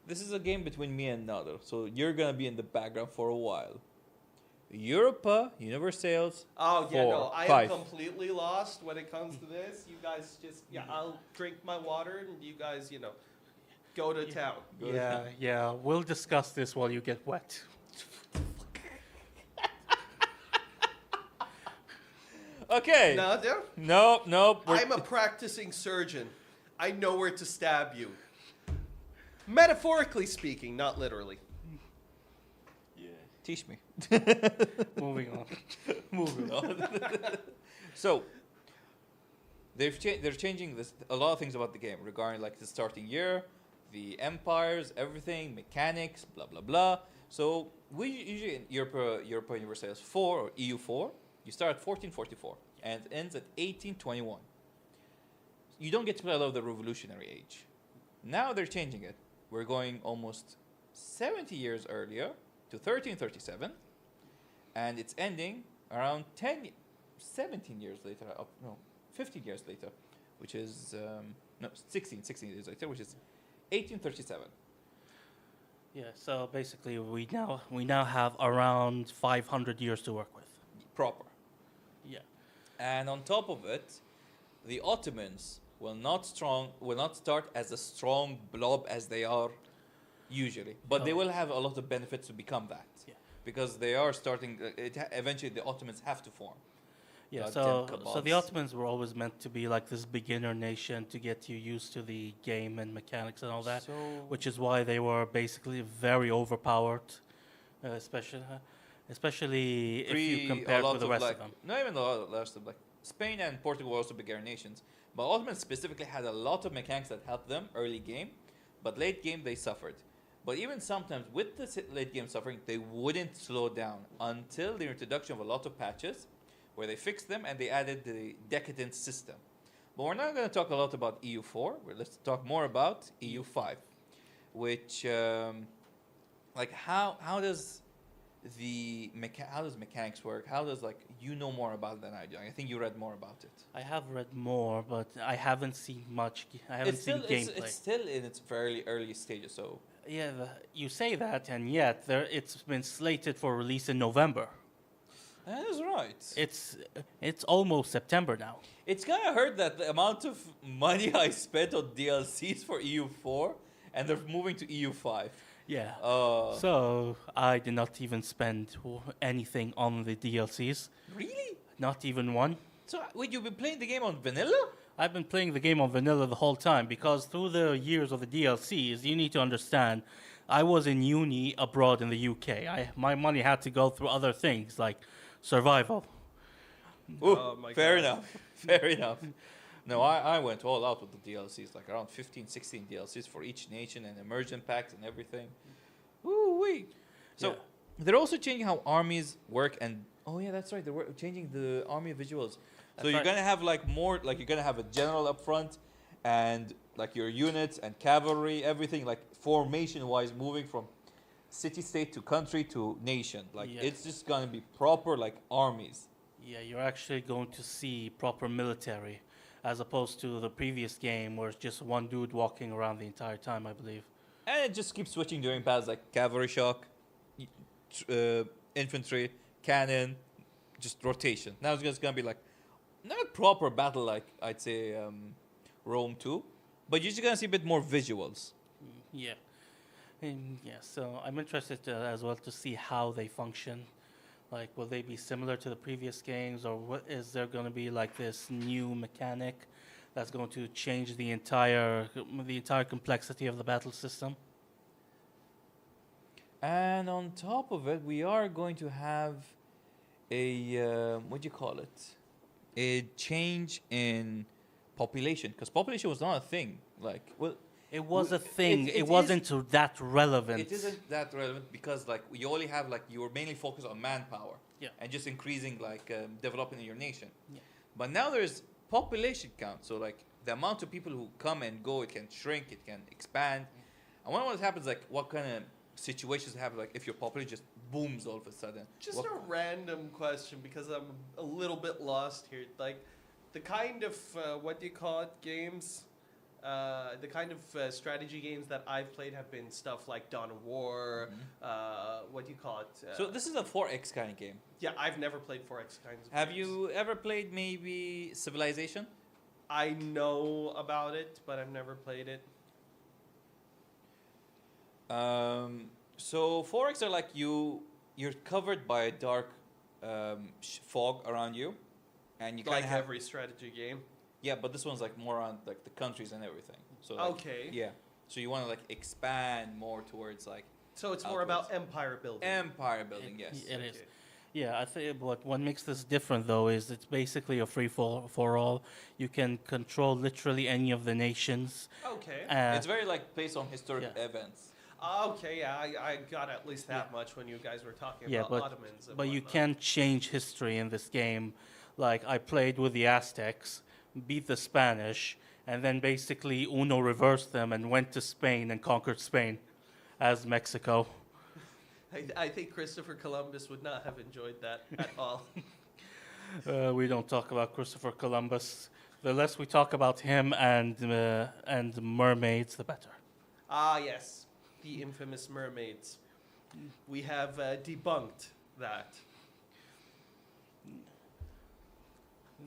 This is a game between me and Nader, so you're gonna be in the background for a while. Europa Universales. Oh, yeah, no, 4, I 5. am completely lost when it comes to this. You guys just, I'll drink my water and you guys, go to town. Go to Yeah. We'll discuss this while you get wet. Okay. Nader, Nope. I'm a practicing surgeon. I know where to stab you. Metaphorically speaking, not literally. Teach me. Moving on. Moving on. So, they're changing a lot of things about the game regarding like the starting year, the empires, everything, mechanics, blah blah blah. So we usually in Europa Universalis 4 or EU4, you start at 1444 and it ends at 1821. You don't get to play a lot of the revolutionary age. Now they're changing it. We're going almost 70 years earlier to 1337, and it's ending around 17 years later, 15 years later, which is, 16 years later, which is 1837. Yeah, so basically we now have around 500 years to work with. Proper. Yeah. And on top of it, the Ottomans will not start as a strong blob as they are usually, but they will have a lot of benefits to become that. Yeah. Because they are starting. Eventually, the Ottomans have to form. Yeah, Goddamn so the kebabs. Ottomans were always meant to be like this beginner nation to get you used to the game and mechanics and all that, So which is why they were basically very overpowered, especially if you compare it with the rest of them. Not even the rest of Spain and Portugal were also beginner nations, but Ottomans specifically had a lot of mechanics that helped them early game, but late game they suffered. But even sometimes with the late game suffering, they wouldn't slow down until the introduction of a lot of patches where they fixed them and they added the decadence system. But we're not going to talk a lot about EU4. Let's talk more about EU5, which like how does how does mechanics work? How does like you know more about it than I do? I think you read more about it. I have read more, but I haven't seen much. I haven't It's seen still gameplay. it's still in its fairly early stages, so Yeah, you say that, and yet it's been slated for release in November. that is right. It's almost September now. It's kind of hurt that the amount of money I spent on DLCs for EU4 and they're moving to EU5. Yeah. Uh, So I did not even spend anything on the DLCs. really? Not even one. So wait, you've been playing the game on vanilla? I've been playing the game on vanilla the whole time because through the years of the DLCs, you need to understand, I was in uni abroad in the UK. My money had to go through other things like survival. Ooh, Oh my fair God. enough. Fair enough. No, I went all out with the DLCs, like around 15, 16 DLCs for each nation and immersion packs and everything. Ooh wee. So Yeah. they're also changing how armies work and oh yeah, that's right. They're changing the army visuals. So That's you're right. gonna have like more like you're gonna have a general up front and like your units and cavalry, everything like formation wise moving from city state to country to nation. Like Yes. it's just gonna be proper like armies. Yeah, you're actually going to see proper military as opposed to the previous game where it's just one dude walking around the entire time, I believe. And it just keeps switching during paths like cavalry shock, infantry, cannon, just rotation. Now it's just gonna be like not a proper battle like I'd say Rome 2, but you're just gonna see a bit more visuals. Yeah. Yeah, so I'm interested as well to see how they function. Like, will they be similar to the previous games, or what is there going to be like this new mechanic that's going to change the entire complexity of the battle system? And on top of it, we are going to have a what do you call it? A change in population because population was not a thing. Like, well, It was a it- thing. it It, is- wasn't that relevant. it isn't that relevant because like you only have like you were mainly focused on manpower Yeah. and just increasing like developing in your nation. Yeah. But now there's population count, so like the amount of people who come and go, it can shrink, it can expand. I wonder what happens, like what kind of situations happen, like if your population just booms all of a sudden. Just What- a random question because I'm a little bit lost here. Like, the kind of what do you call it games? The kind of strategy games that I've played have been stuff like Dawn of War. What do you call it? So this is a 4X kind of game. Yeah, I've never played 4X kinds of Have games. you ever played maybe Civilization? I know about it, but I've never played it. So 4X are like you're covered by a dark fog around you, and you kind Like of have every strategy game. yeah, but this one's like more on like the countries and everything. So like, Okay. yeah, so you want to like expand more towards like So it's more about empire building. empire building. Yes. It is. Okay. Yeah, I think what makes this different though is it's basically a free for all. You can control literally any of the nations. Okay. It's very like based on historical yeah. events. Okay, yeah, I got at least that much when you guys were talking Yeah, about Ottomans. And but you whatnot. can change history in this game. Like I played with the Aztecs, beat the Spanish, and then basically Uno reversed them and went to Spain and conquered Spain as Mexico. I think Christopher Columbus would not have enjoyed that at all. We don't talk about Christopher Columbus. The less we talk about him and mermaids, the better. Ah, yes, the infamous mermaids. We have debunked that.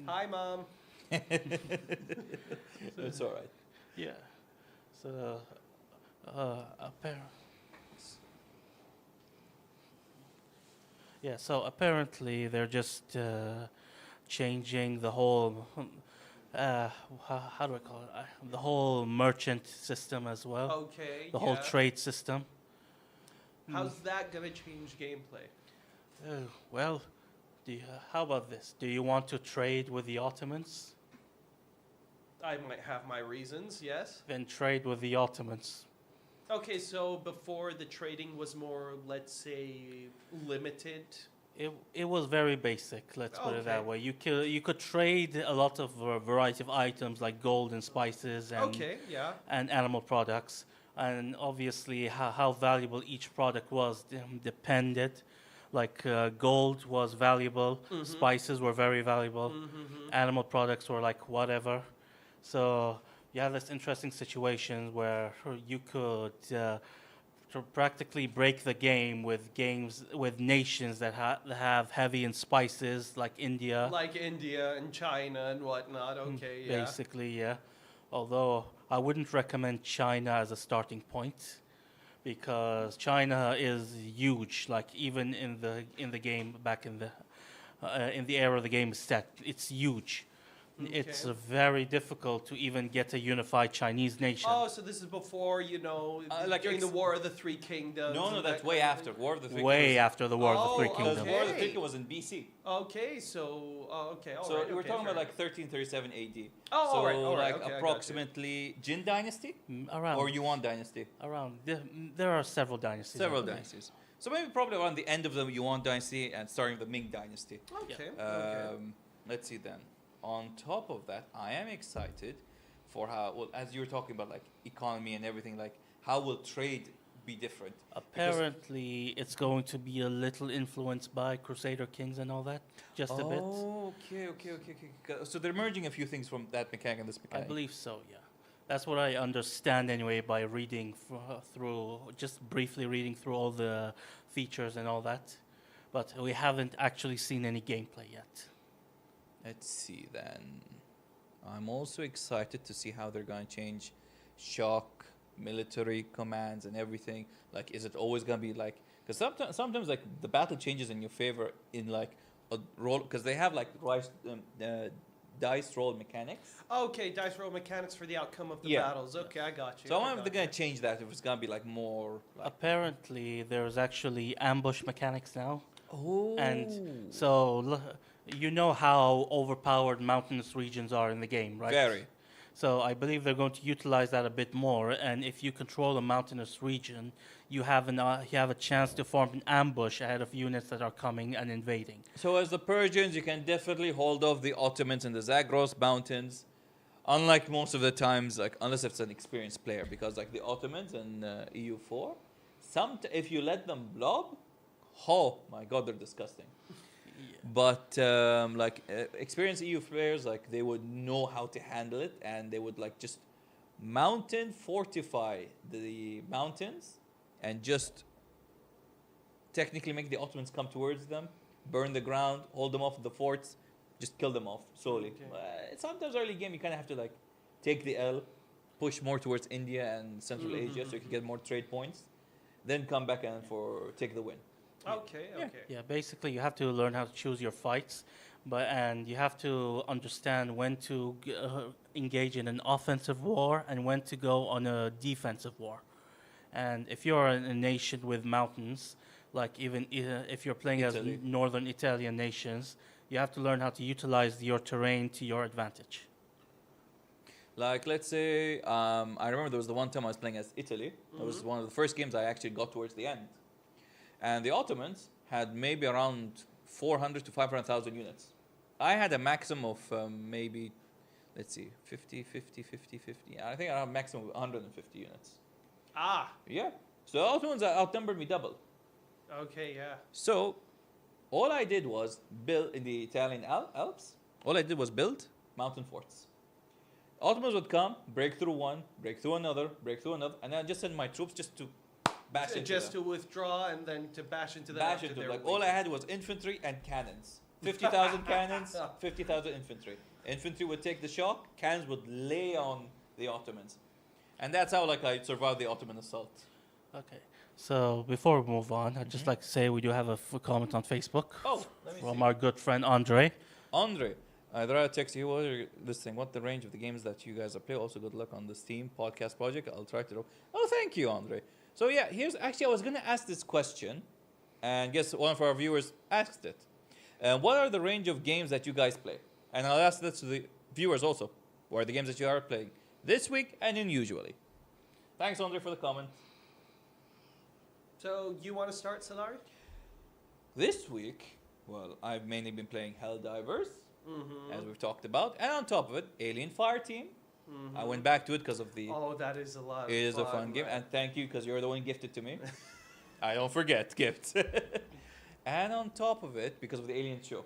Hi, Mom. It's all right. Yeah. So, so apparently they're just changing the whole, how do I call it? The whole merchant system as well. Okay. The whole yeah. trade system. How's that gonna change gameplay? Well, how about this? Do you want to trade with the Ottomans? I might have my reasons. Yes. Then trade with the Ottomans. Okay, so before the trading was more, let's say, limited. It was very basic. Let's put it that Okay. way. You could trade a lot of variety of items like gold and spices Okay, yeah. and animal products, and obviously how valuable each product was depended. Like gold was valuable, spices were very valuable, animal products were like whatever. So you have this interesting situation where you could practically break the game with nations that have heavy in spices like India. Like India and China and whatnot. Okay, yeah. Basically, yeah. Although I wouldn't recommend China as a starting point because China is huge. Like even in the game back in the era the game is set, it's huge. It's Okay. very difficult to even get a unified Chinese nation. Oh, so this is before, you know, Like during the ex- War of the Three Kingdoms. No, and that's that way kind of after. thing? War of the Three Way Kingdoms. after the War of the Three Oh, Because Kingdoms. War of the okay. Three Kingdoms was in BC. Okay, so okay, all So right, we're okay, talking about fair like 1337 AD. Oh, so all right, like okay, I got you. approximately Jin Dynasty Around or Yuan Dynasty. around there are several dynasties. I Several believe. dynasties. So maybe probably around the end of the Yuan Dynasty and starting the Ming Dynasty. Okay, okay. Let's see then. On top of that, I am excited for how, well, as you were talking about like economy and everything, like how will trade be different? Apparently, it's going to be a little influenced by Crusader Kings and all that, just a bit. Okay. So they're merging a few things from that mechanic and this I mechanic. believe so, yeah. That's what I understand anyway by reading through, just briefly reading through all the features and all that. But we haven't actually seen any gameplay yet. Let's see then. I'm also excited to see how they're going to change shock, military commands, and everything. Like, is it always going to be like? Because sometimes like the battle changes in your favor in like a roll. Because they have like dice roll mechanics. Okay, dice roll mechanics for the outcome of the Yeah. battles. Okay, I got you. So I I wonder if got they're going you. to change that. If it's going to be like more. Like, Apparently, there's actually ambush mechanics now. oh. And so, you know how overpowered mountainous regions are in the game, right? Very. So I believe they're going to utilize that a bit more. And if you control a mountainous region, you have a chance to form an ambush ahead of units that are coming and invading. So as the Persians, you can definitely hold off the Ottomans in the Zagros Mountains. Unlike most of the times, like unless it's an experienced player, because like the Ottomans and EU4, if you let them blob, oh my god, they're disgusting. But experienced EU players, like they would know how to handle it, and they would like just mountain fortify the mountains, and just technically make the Ottomans come towards them, burn the ground, hold them off the forts, just kill them off slowly. Okay. Sometimes early game you kind of have to like take the L, push more towards India and Central Asia so you can get more trade points, then come back and take the win. Okay, Yeah. okay. Yeah, basically you have to learn how to choose your fights, and you have to understand when to engage in an offensive war and when to go on a defensive war. And if you're in a nation with mountains, like even if you're playing Italy. as northern Italian nations, you have to learn how to utilize your terrain to your advantage. Like, let's say, I remember there was the one time I was playing as Italy. It was one of the first games I actually got towards the end. And the Ottomans had maybe around 400 to 500,000 units. I had a maximum of maybe, let's see, 50. I think I had a maximum of 150 units. Ah, Yeah. So the Ottomans outnumbered me double. okay, yeah. So all I did was build in the Italian Alps. All I did was build mountain forts. Ottomans would come, break through one, break through another, and I just send my troops just to bash into Just them. to withdraw and then to bash into that. Bash after into they're them. Like all I weak. had was infantry and cannons. 50,000 cannons, 50,000 infantry. Infantry would take the shock, cannons would lay on the Ottomans. And that's how like I survived the Ottoman assault. Okay. So before we move on, I'd just like to say we do have a comment on Facebook Oh, let me from see. our good friend Andre. Andre, there are texts here while you're listening. What the range of the games that you guys are playing? Also, good luck on the Steam podcast project. I'll try to. Oh, thank you, Andre. So yeah, here's actually I was gonna ask this question, and guess one of our viewers asked it. What are the range of games that you guys play? And I'll ask this to the viewers also. What are the games that you are playing this week and unusually? Thanks, Andre, for the comment. So you want to start, Solar? This week, well, I've mainly been playing Helldivers, Mm-hmm. as we've talked about, and on top of it, Alien Fireteam. Mm-hmm. I went back to it because of the. Oh, that is a lot. It is a fun game, man. and thank you because you're the one gifted to me. I don't forget gifts. And on top of it, because of the Alien show.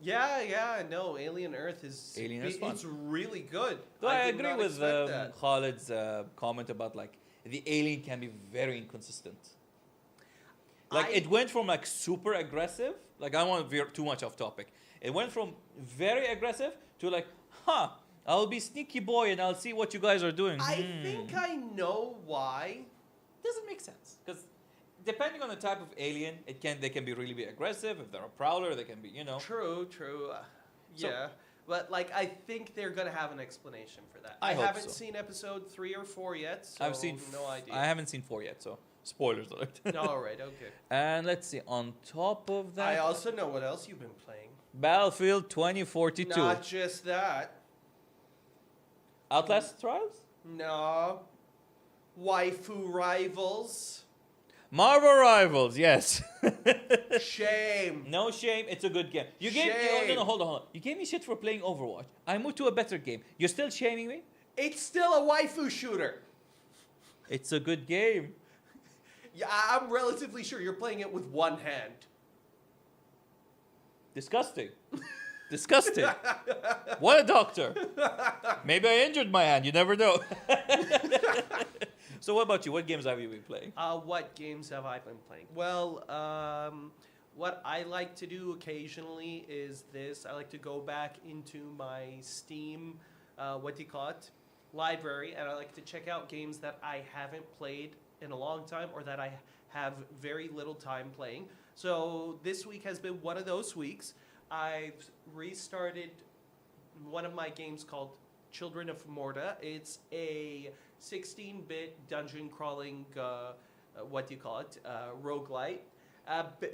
Yeah, no, Alien Earth is Alien is fun. It's really good. Though I did agree not with expect that. Khalid's comment about like the alien can be very inconsistent. Like I- it went from like super aggressive, like I don't want to veer too much off topic. It went from very aggressive to like, I'll be sneaky boy and I'll see what you guys are doing. I think I know why. Doesn't make sense because depending on the type of alien, they can be really be aggressive. If they're a prowler, they can be True. So- Yeah. But like I think they're gonna have an explanation for that. I hope haven't so. seen episode 3 or 4 yet, so I've seen. no idea. I haven't seen 4 yet, so spoilers alert. All right, okay. And let's see. On top of that, I also know what else you've been playing. Battlefield 2042. Not just that. Outlast Trials? No. Waifu Rivals. Marvel Rivals, yes. Shame. No shame, it's a good game. You gave Shame. hold on. You gave me shit for playing Overwatch. I moved to a better game. You're still shaming me? It's still a waifu shooter. It's a good game. Yeah, I'm relatively sure you're playing it with one hand. Disgusting. Disgusting. What a doctor. Maybe I injured my hand, you never know. So what about you? What games have you been playing? What games have I been playing? Well, what I like to do occasionally is this. I like to go back into my Steam, library, and I like to check out games that I haven't played in a long time or that I have very little time playing. So this week has been one of those weeks. I've restarted one of my games called Children of Morta. It's a 16-bit dungeon crawling, roguelite.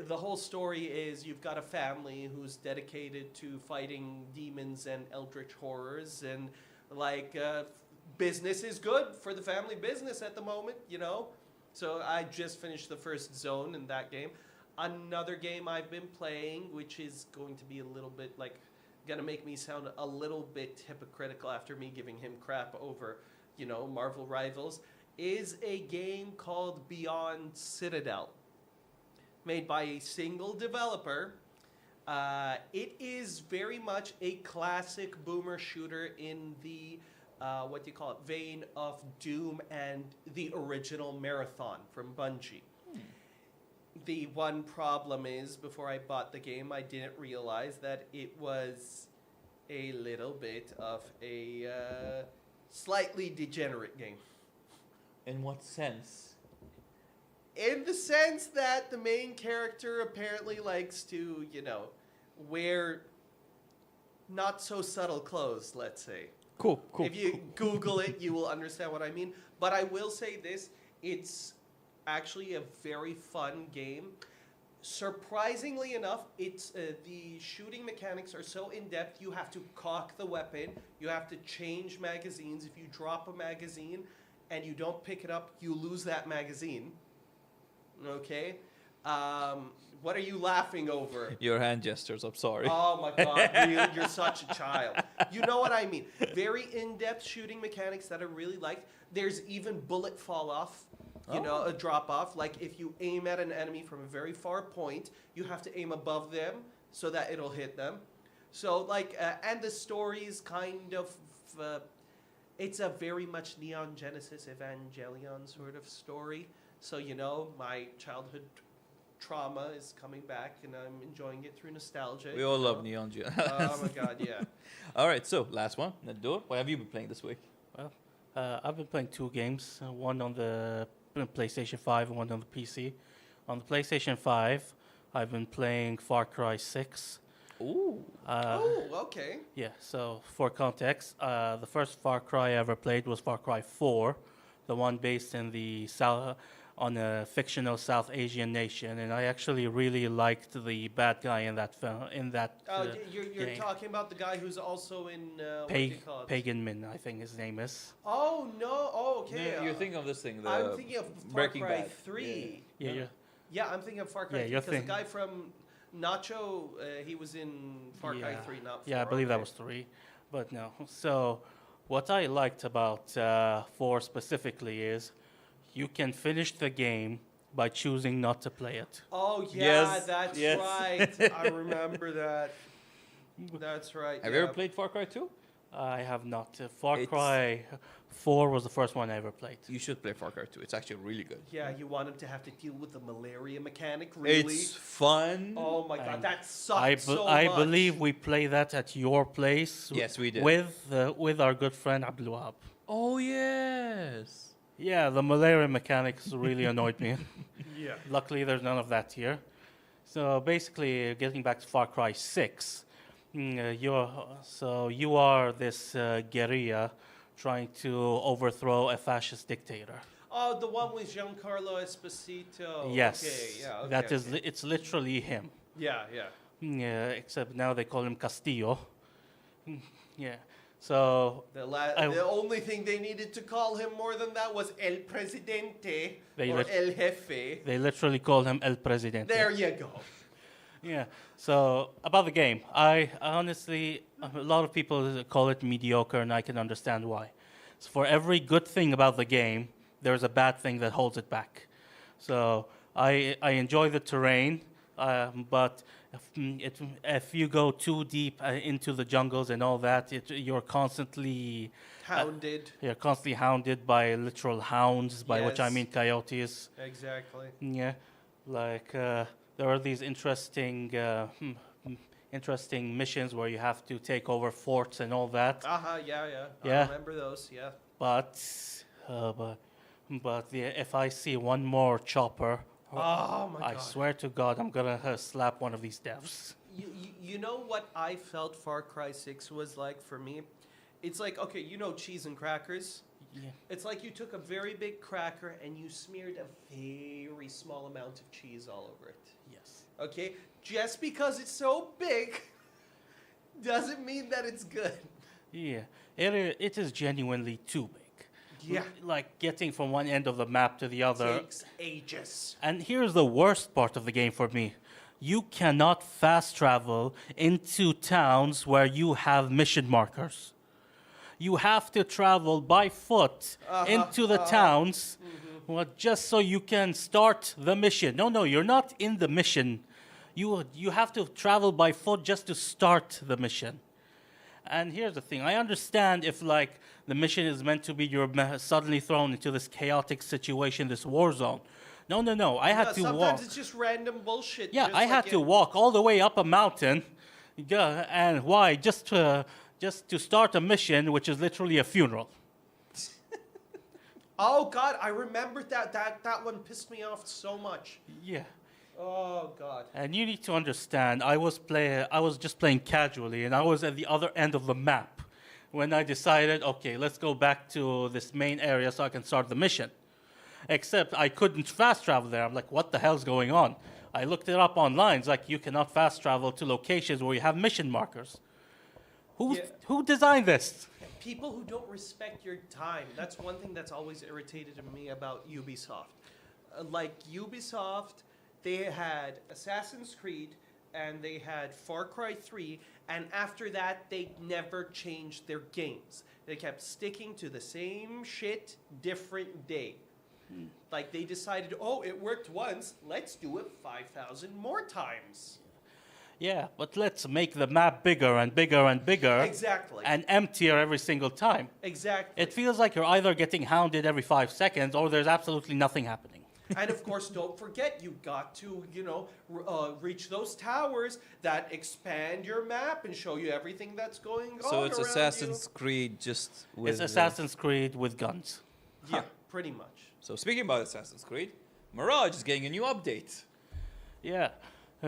The whole story is you've got a family who's dedicated to fighting demons and eldritch horrors, and business is good for the family business at the moment, So I just finished the first zone in that game. Another game I've been playing, which is going to be a little bit gonna make me sound a little bit hypocritical after me giving him crap over, Marvel Rivals, is a game called Beyond Citadel, made by a single developer. It is very much a classic boomer shooter in the vein of Doom and the original Marathon from Bungie. The one problem is, before I bought the game, I didn't realize that it was a little bit of a slightly degenerate game. In what sense? In the sense that the main character apparently likes to, wear not so subtle clothes, let's say. Cool. If you Google it, you will understand what I mean. But I will say this, it's actually a very fun game. Surprisingly enough, it's the shooting mechanics are so in-depth, you have to cock the weapon, you have to change magazines. If you drop a magazine and you don't pick it up, you lose that magazine. Okay? What are you laughing over? Your hand gestures, I'm sorry. Oh my god, you're such a child. You know what I mean. Very in-depth shooting mechanics that I really like. There's even bullet fall off, a drop off. Like if you aim at an enemy from a very far point, you have to aim above them so that it'll hit them. So and the story is kind of, it's a very much Neon Genesis Evangelion sort of story. So, my childhood trauma is coming back, and I'm enjoying it through nostalgia. We all love Neon Geo. Oh my god, yeah. All right, so last one. Nadur, what have you been playing this week? Well, I've been playing 2 games, one on the PlayStation 5 and one on the PC. On the PlayStation 5, I've been playing Far Cry 6. Ooh. Okay. Yeah, so for context, the first Far Cry I ever played was Far Cry 4, the one based in the on a fictional South Asian nation, and I actually really liked the bad guy in that film. You're game. talking about the guy who's also in what do you call it? Pagan Min, I think his name is. Oh no! Oh, okay. You're thinking of this thing. I'm thinking of Far Breaking Cry Bad. 3. Yeah, Yeah, I'm thinking of Far Cry Yeah, 3 you're because the think- guy from Nacho, he was in Far Cry 3, not 4. Yeah, I believe that okay. was 3, but no. So, what I liked about 4 specifically is you can finish the game by choosing not to play it. Oh, yeah, Yes, that's yes. right. I remember that. That's right. Have yeah. you ever played Far Cry 2? I have not. Far It's- Cry 4 was the first one I ever played. You should play Far Cry 2. It's actually really good. Yeah, you want him to have to deal with the malaria mechanic, really? It's fun. Oh my god, And that sucked I so I much. believe we play that at your place. Yes, we did. With our good friend Abdul Wahab. Oh, yes. Yeah, the malaria mechanics really annoyed me. Yeah. Luckily, there's none of that here. So basically, getting back to Far Cry 6, you are this guerrilla trying to overthrow a fascist dictator. Oh, the one with Giancarlo Esposito. Yes, Okay, yeah, okay, that is. okay. It's literally him. Yeah, yeah. Yeah, except now they call him Castillo. Yeah. So I- The only thing they needed to call him more than that was El Presidente They or lit- El Jefe. they literally call him El Presidente. There you go. Yeah. So about the game, I honestly, a lot of people call it mediocre, and I can understand why. So for every good thing about the game, there's a bad thing that holds it back. So I enjoy the terrain, but if you go too deep into the jungles and all that, you're constantly hounded by literal hounds, by which I Yes. mean coyotes. Exactly. Yeah, like there are these interesting missions where you have to take over forts and all that. Uh-huh, yeah, yeah. I Yeah. remember those, yeah. But if I see one more chopper, Oh my I god. swear to God, I'm gonna slap one of these devs. You know what I felt Far Cry 6 was like for me? It's like, okay, you know cheese and crackers? Yeah. It's like you took a very big cracker and you smeared a very small amount of cheese all over it. Yes. Okay? Just because it's so big doesn't mean that it's good. Yeah. It is genuinely too big. Yeah. Like getting from one end of the map to the other. Takes ages. And here's the worst part of the game for me. You cannot fast travel into towns where you have mission markers. You have to travel by foot into the towns just so you can start the mission. No, you're not in the mission. You have to travel by foot just to start the mission. And here's the thing. I understand if like the mission is meant to be you're suddenly thrown into this chaotic situation, this war zone. No. I had to Sometimes walk. it's just random bullshit. Yeah, just I had like to walk all the way up a mountain. Yeah, and why? Just to start a mission, which is literally a funeral. Oh god, I remember that. That one pissed me off so much. Yeah. Oh god. And you need to understand, I was just playing casually, and I was at the other end of the map when I decided, okay, let's go back to this main area so I can start the mission. Except I couldn't fast travel there. I'm like, what the hell's going on? I looked it up online. It's like you cannot fast travel to locations where you have mission markers. Who designed this? People who don't respect your time. That's one thing that's always irritated me about Ubisoft. Like Ubisoft, they had Assassin's Creed and they had Far Cry 3, and after that, they never changed their games. They kept sticking to the same shit, different day. Like they decided, oh, it worked once, let's do it 5,000 more times. Yeah, but let's make the map bigger and bigger and bigger. Exactly. And emptier every single time. Exactly. It feels like you're either getting hounded every 5 seconds or there's absolutely nothing happening. And of course, don't forget, you got to, reach those towers that expand your map and show you everything that's going on. So it's around Assassin's Creed just with... It's Assassin's Creed with guns. you. Yeah, pretty much. So speaking about Assassin's Creed, Mirage is getting a new update. Yeah.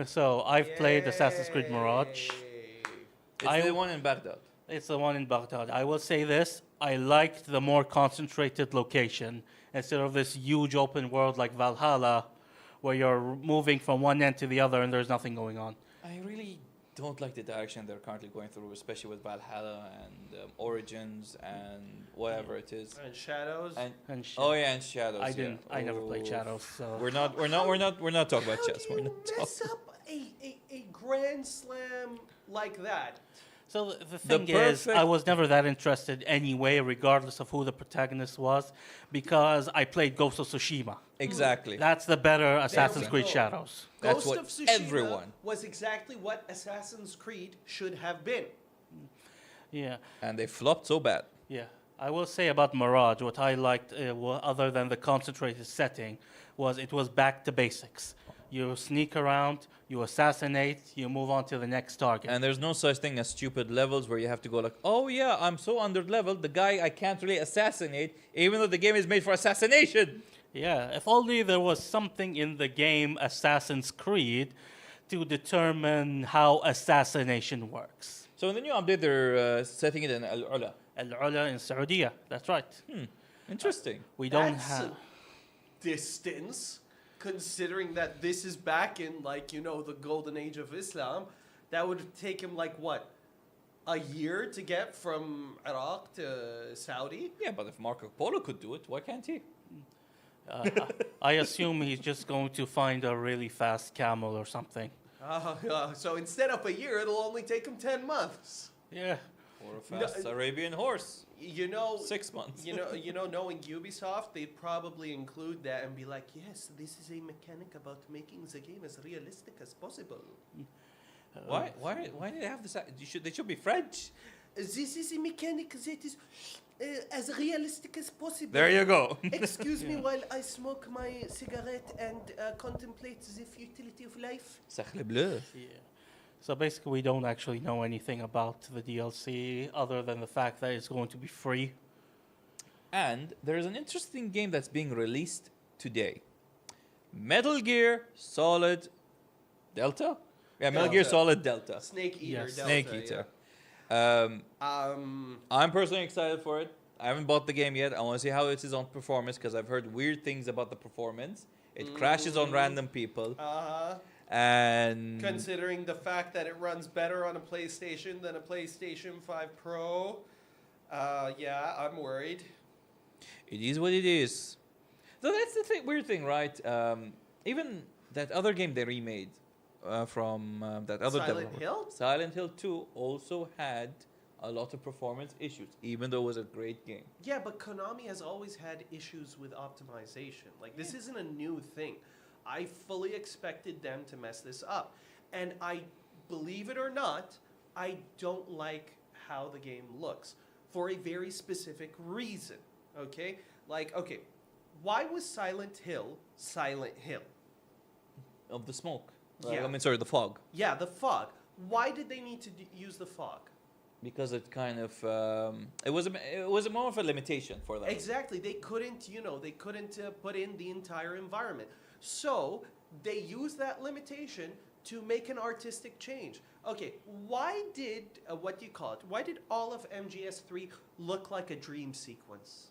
So I've played Assassin's Creed Mirage. Yay. It's the one in Baghdad. It's the one in Baghdad. I will say this, I liked the more concentrated location instead of this huge open world like Valhalla where you're moving from one end to the other and there's nothing going on. I really don't like the direction they're currently going through, especially with Valhalla and Origins and whatever it is. And Shadows. And Oh yeah, and Shadows. I didn't. Yeah. I never played Oof. Shadows, so We're not talking about How chess. do We're you not mess talking. up a Grand Slam like that? So the The thing is, I perfect- was never that interested anyway, regardless of who the protagonist was, because I played Ghost of Tsushima. Exactly. That's the better Assassin's we Creed go. Shadows. That's Ghost what of Tsushima everyone- was exactly what Assassin's Creed should have been. Yeah, And they flopped so bad. yeah. I will say about Mirage, what I liked, other than the concentrated setting, was it was back to basics. You sneak around, you assassinate, you move on to the next target. And there's no such thing as stupid levels where you have to go like, oh yeah, I'm so under leveled, the guy I can't really assassinate, even though the game is made for assassination. Yeah, if only there was something in the game Assassin's Creed to determine how assassination works. So in the new update, they're setting it in Al-Ula. Al-Ula in Saudi, that's right. Interesting. We don't That's have... a distance, considering that this is back in, like, you know, the golden age of Islam. That would take him, like, what, a year to get from Iraq to Saudi? Yeah, but if Marco Polo could do it, why can't he? I assume he's just going to find a really fast camel or something. So instead of a year, it'll only take him 10 months. Yeah. Or a fast Arabian horse. You know, 6 months. knowing Ubisoft, they'd probably include that and be like, yes, this is a mechanic about making the game as realistic as possible. Why did they have this? They should be French. This is a mechanic that is as realistic as possible. There you go. Excuse me while I smoke my cigarette and contemplate the futility of life. Sacre bleu. Yeah. So basically, we don't actually know anything about the DLC other than the fact that it's going to be free. And there's an interesting game that's being released today. Metal Gear Solid Delta? Yeah, Metal Gear Delta. Solid Delta. Snake Eater. Yes. Delta, Snake Eater. Yeah. I'm personally excited for it. I haven't bought the game yet. I want to see how it is on performance because I've heard weird things about the performance. It crashes on random people. And Considering the fact that it runs better on a PlayStation than a PlayStation 5 Pro, yeah, I'm worried. it is what it is. So that's the weird thing, right? Even that other game they remade from that other Silent developer, Hill? Silent Hill 2 also had a lot of performance issues, even though it was a great game. Yeah, but Konami has always had issues with optimization. Like, this isn't a new thing. I fully expected them to mess this up. And I, believe it or not, I don't like how the game looks for a very specific reason. Okay? Like, okay, why was Silent Hill Silent Hill? Of the smoke. Yeah. I mean, sorry, the fog. Yeah, the fog. Why did they need to use the fog? Because it kind of it was a more of a limitation for them. Exactly. They couldn't, put in the entire environment. So they used that limitation to make an artistic change. Okay, why did, why did all of MGS3 look like a dream sequence?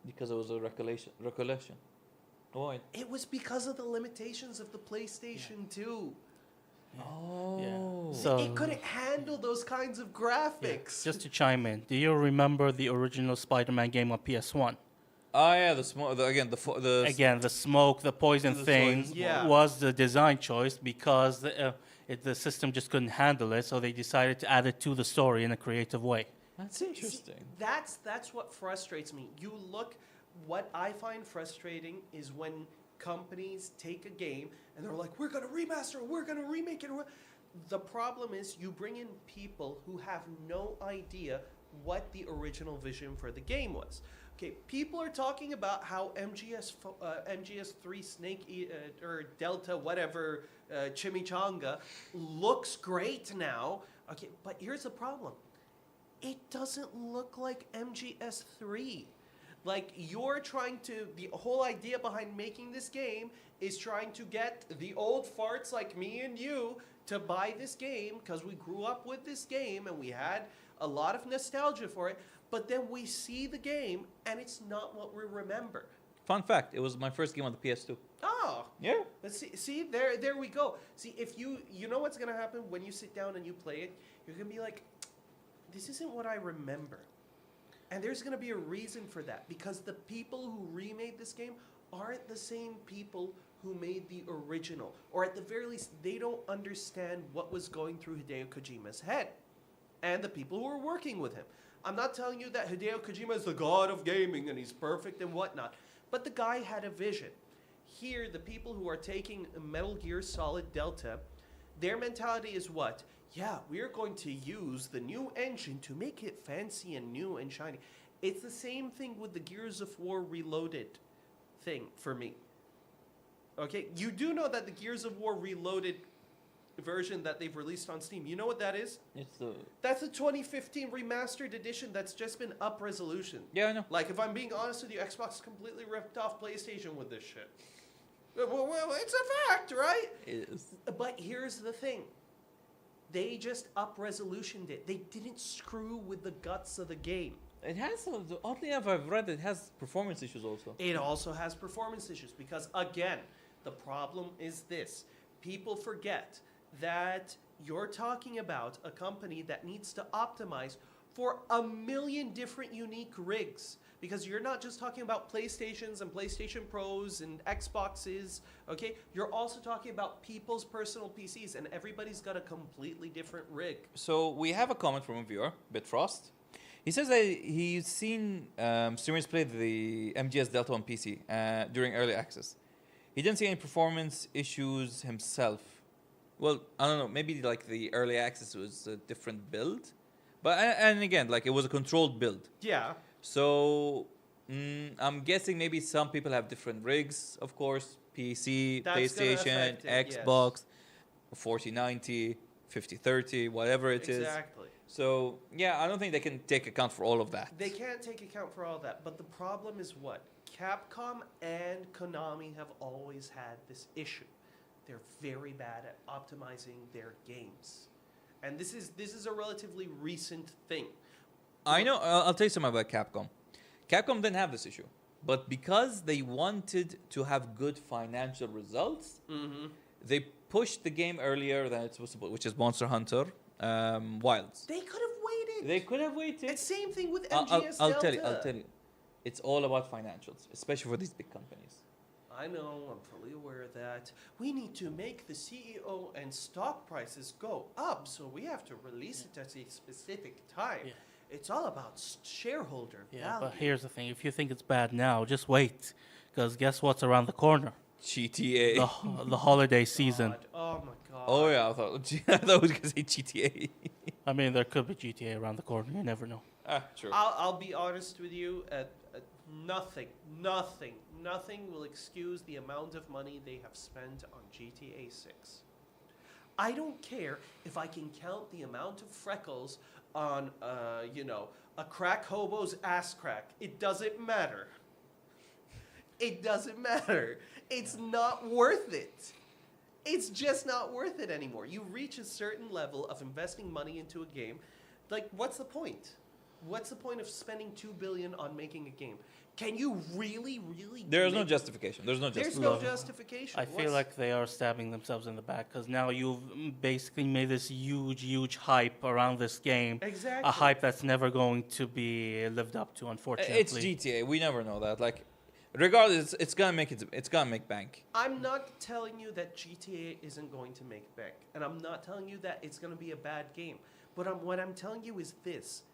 Because it was a recollection. Why? It was because of the limitations of the PlayStation 2. Oh. Yeah. So It couldn't handle those kinds of graphics. just to chime in, do you remember the original Spider-Man game on PS1? Oh yeah, the smoke. Again, Again, the smoke, the poison The thing poison smoke. was the design choice because the system just couldn't handle it, so they decided to add it to the story in a creative way. That's See, interesting. that's what frustrates me. What I find frustrating is when companies take a game and they're like, we're going to remaster it, we're going to remake it. The problem is you bring in people who have no idea what the original vision for the game was. Okay, people are talking about how MGS3 Snake or Delta, whatever, Chimichanga, looks great now. Okay, but here's the problem. It doesn't look like MGS3. Like, the whole idea behind making this game is trying to get the old farts like me and you to buy this game because we grew up with this game and we had a lot of nostalgia for it. But then we see the game and it's not what we remember. Fun fact: it was my first game on the PS2. Oh, Yeah. But see, there we go. See, if you know what's gonna happen when you sit down and you play it, you're gonna be like, this isn't what I remember. And there's gonna be a reason for that, because the people who remade this game aren't the same people who made the original. Or at the very least, they don't understand what was going through Hideo Kojima's head. And the people who were working with him. I'm not telling you that Hideo Kojima is the god of gaming and he's perfect and whatnot. But the guy had a vision. Here, the people who are taking Metal Gear Solid Delta, their mentality is what? Yeah, we're going to use the new engine to make it fancy and new and shiny. It's the same thing with the Gears of War Reloaded thing for me. Okay, you do know that the Gears of War Reloaded version that they've released on Steam, you know what that is? That's a 2015 remastered edition that's just been up resolution. Yeah, I know. Like, if I'm being honest with you, Xbox completely ripped off PlayStation with this shit. Well, it's a fact, right? It is. But here's the thing. They just up resolutioned it. They didn't screw with the guts of the game. It has, oddly enough, I've read it has performance issues also. It also has performance issues because, again, the problem is this. People forget that you're talking about a company that needs to optimize for 1 million different unique rigs. Because you're not just talking about PlayStations and PlayStation Pros and Xboxes, okay? You're also talking about people's personal PCs, and everybody's got a completely different rig. So we have a comment from a viewer, Bitfrost. He says that he's seen streamers play the MGS Delta on PC during early access. He didn't see any performance issues himself. Well, I don't know, maybe like the early access was a different build. But, and again, like it was a controlled build. Yeah. So I'm guessing maybe some people have different rigs, of course. PC, That's PlayStation, Xbox, 4090, 5030, whatever it is. Exactly. So, yeah, I don't think they can take account for all of that. They can't take account for all that. But the problem is what? Capcom and Konami have always had this issue. They're very bad at optimizing their games. And this is a relatively recent thing. I know. I'll tell you something about Capcom. Capcom didn't have this issue. But because they wanted to have good financial results, they pushed the game earlier than it was supposed to, which is Monster Hunter Wilds. They could have waited. They could have waited. And same thing with MGS I'll Delta. tell you. It's all about financials, especially for these big companies. I know, I'm fully aware of that. We need to make the CEO and stock prices go up, so we have to release it at a specific time. Yeah. It's all about shareholder Yeah, value. but here's the thing. If you think it's bad now, just wait. Because guess what's around the corner? GTA. The holiday season. God. Oh my god. Oh yeah, I thought I was gonna say GTA. I mean, there could be GTA around the corner. You never know. True. I'll be honest with you. Nothing will excuse the amount of money they have spent on GTA 6. I don't care if I can count the amount of freckles on, a crack hobo's ass crack. It doesn't matter. It doesn't matter. It's not worth it. It's just not worth it anymore. You reach a certain level of investing money into a game. Like, what's the point? What's the point of spending $2 billion on making a game? Can you really? There's no justification. There's no There's justification. no justification. I feel like they are stabbing themselves in the back because now you've basically made this huge hype around this game. Exactly. A hype that's never going to be lived up to, unfortunately. It's GTA. We never know that. Like, regardless, it's gonna make bank. I'm not telling you that GTA isn't going to make bank, and I'm not telling you that it's going to be a bad game. But what I'm telling you is this.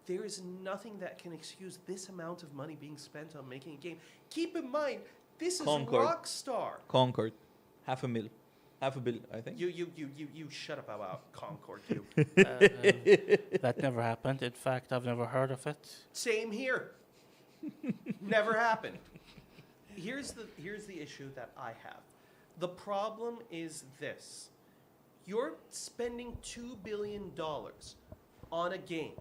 There is nothing that can excuse this amount of money being spent on making a game. Keep in mind, this is Rockstar. Concord, $500,000, $500,000,000, I think. You shut up about Concord, you. That never happened. In fact, I've never heard of it. Same here. Never happened. Here's the issue that I have. The problem is this. You're spending $2 billion on a game.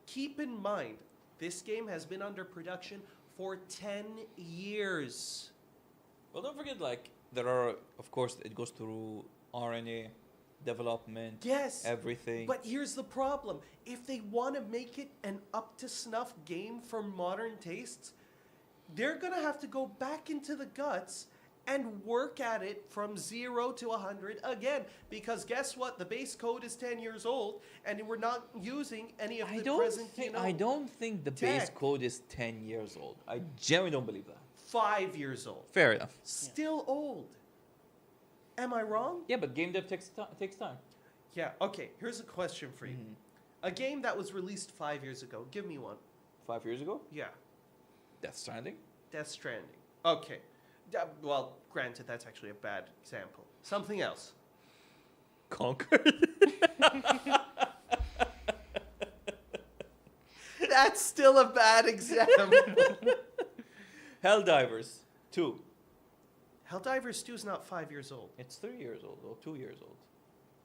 Keep in mind, this game has been under production for 10 years. Well, don't forget, like, there are, of course, it goes through RNA, development, Yes. everything. But here's the problem. If they want to make it an up-to-snuff game for modern tastes, they're going to have to go back into the guts and work at it from 0 to 100 again. Because guess what? The base code is 10 years old, and we're not using any of the present, I don't think the base tech. code is 10 years old. I genuinely don't believe that. 5 years old. Fair enough. Still old. Am I wrong? Yeah, but game dev takes time. Yeah, okay. Here's a question for you. A game that was released 5 years ago. Give me one. 5 years ago, Yeah. Death Stranding. Death Stranding. Okay. Well, granted, that's actually a bad example. Something else. Conquered. That's still a bad example. Helldivers 2. Helldivers 2 is not 5 years old. It's 3 years old or 2 years old.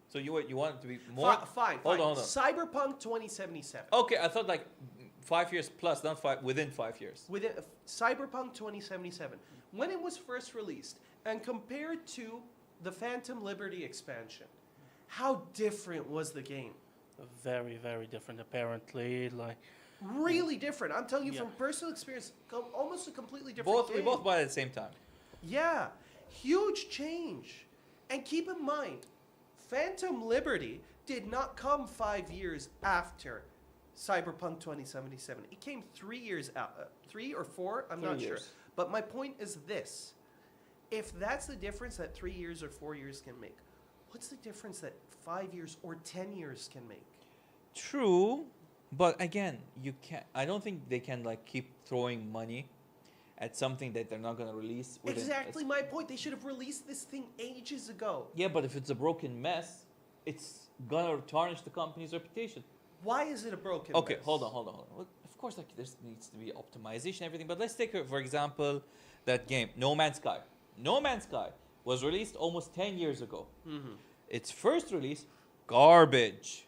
So you want it to be more? Fine. Hold on. Cyberpunk 2077. Okay, I thought like 5 years plus, not within 5 years. Within Cyberpunk 2077, when it was first released, and compared to the Phantom Liberty expansion, how different was the game? Very, very different, apparently. Like, Really different. I'm telling you Yeah. from personal experience, almost a completely different game. We both bought it at the same time. Yeah, huge change. And keep in mind, Phantom Liberty did not come 5 years after Cyberpunk 2077. It came 3 years out, 3 or 4, I'm 3 not years. sure. But my point is this. If that's the difference that 3 years or 4 years can make, what's the difference that 5 years or 10 years can make? True, but again, you can't. I don't think they can like keep throwing money at something that they're not going to release. Exactly my point. They should have released this thing ages ago. Yeah, but if it's a broken mess, it's gonna tarnish the company's reputation. Why is it a broken Okay, mess? hold on. Well, of course, like there needs to be optimization, and everything. But let's take, for example, that game, No Man's Sky. No Man's Sky was released almost 10 years ago. Mm-hmm. Its first release, garbage.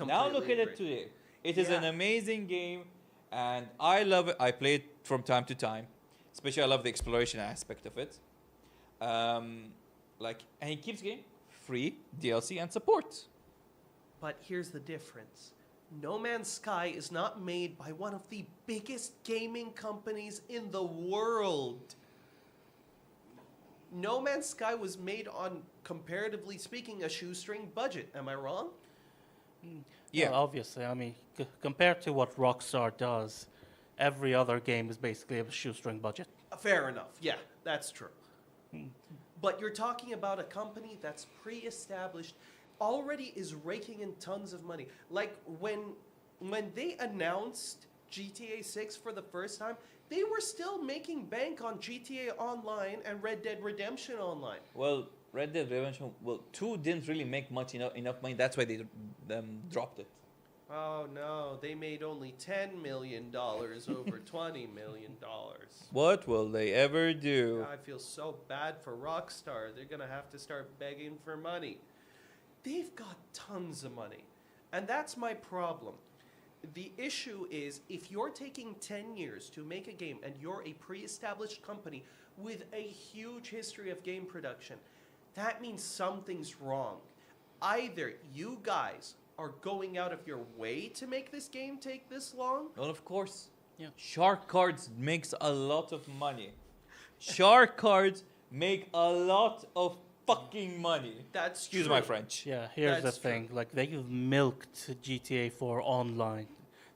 I Now look completely at it agree. today. It is an Yeah. amazing game, and I love it. I play it from time to time. Especially, I love the exploration aspect of it. And it keeps getting free DLC and support. But here's the difference. No Man's Sky is not made by one of the biggest gaming companies in the world. No Man's Sky was made on, comparatively speaking, a shoestring budget. Am I wrong? Yeah. well, obviously, I mean, compared to what Rockstar does, every other game is basically a shoestring budget. Fair enough. Yeah, that's true. But you're talking about a company that's pre-established, already is raking in tons of money. Like when they announced GTA 6 for the first time, they were still making bank on GTA Online and Red Dead Redemption Online. Well, Red Dead Redemption, 2 didn't really make enough money. That's why they dropped it. Oh no, they made only $10 million over $20 million. What will they ever do? I feel so bad for Rockstar. They're going to have to start begging for money. They've got tons of money. And that's my problem. The issue is if you're taking 10 years to make a game and you're a pre-established company with a huge history of game production, that means something's wrong. Either you guys are going out of your way to make this game take this long. Well, of course. Yeah. Shark Cards makes a lot of money. Shark Cards make a lot of fucking money. That's Excuse true. my French. Yeah, here's That's the thing. Like, they've milked GTA 4 online.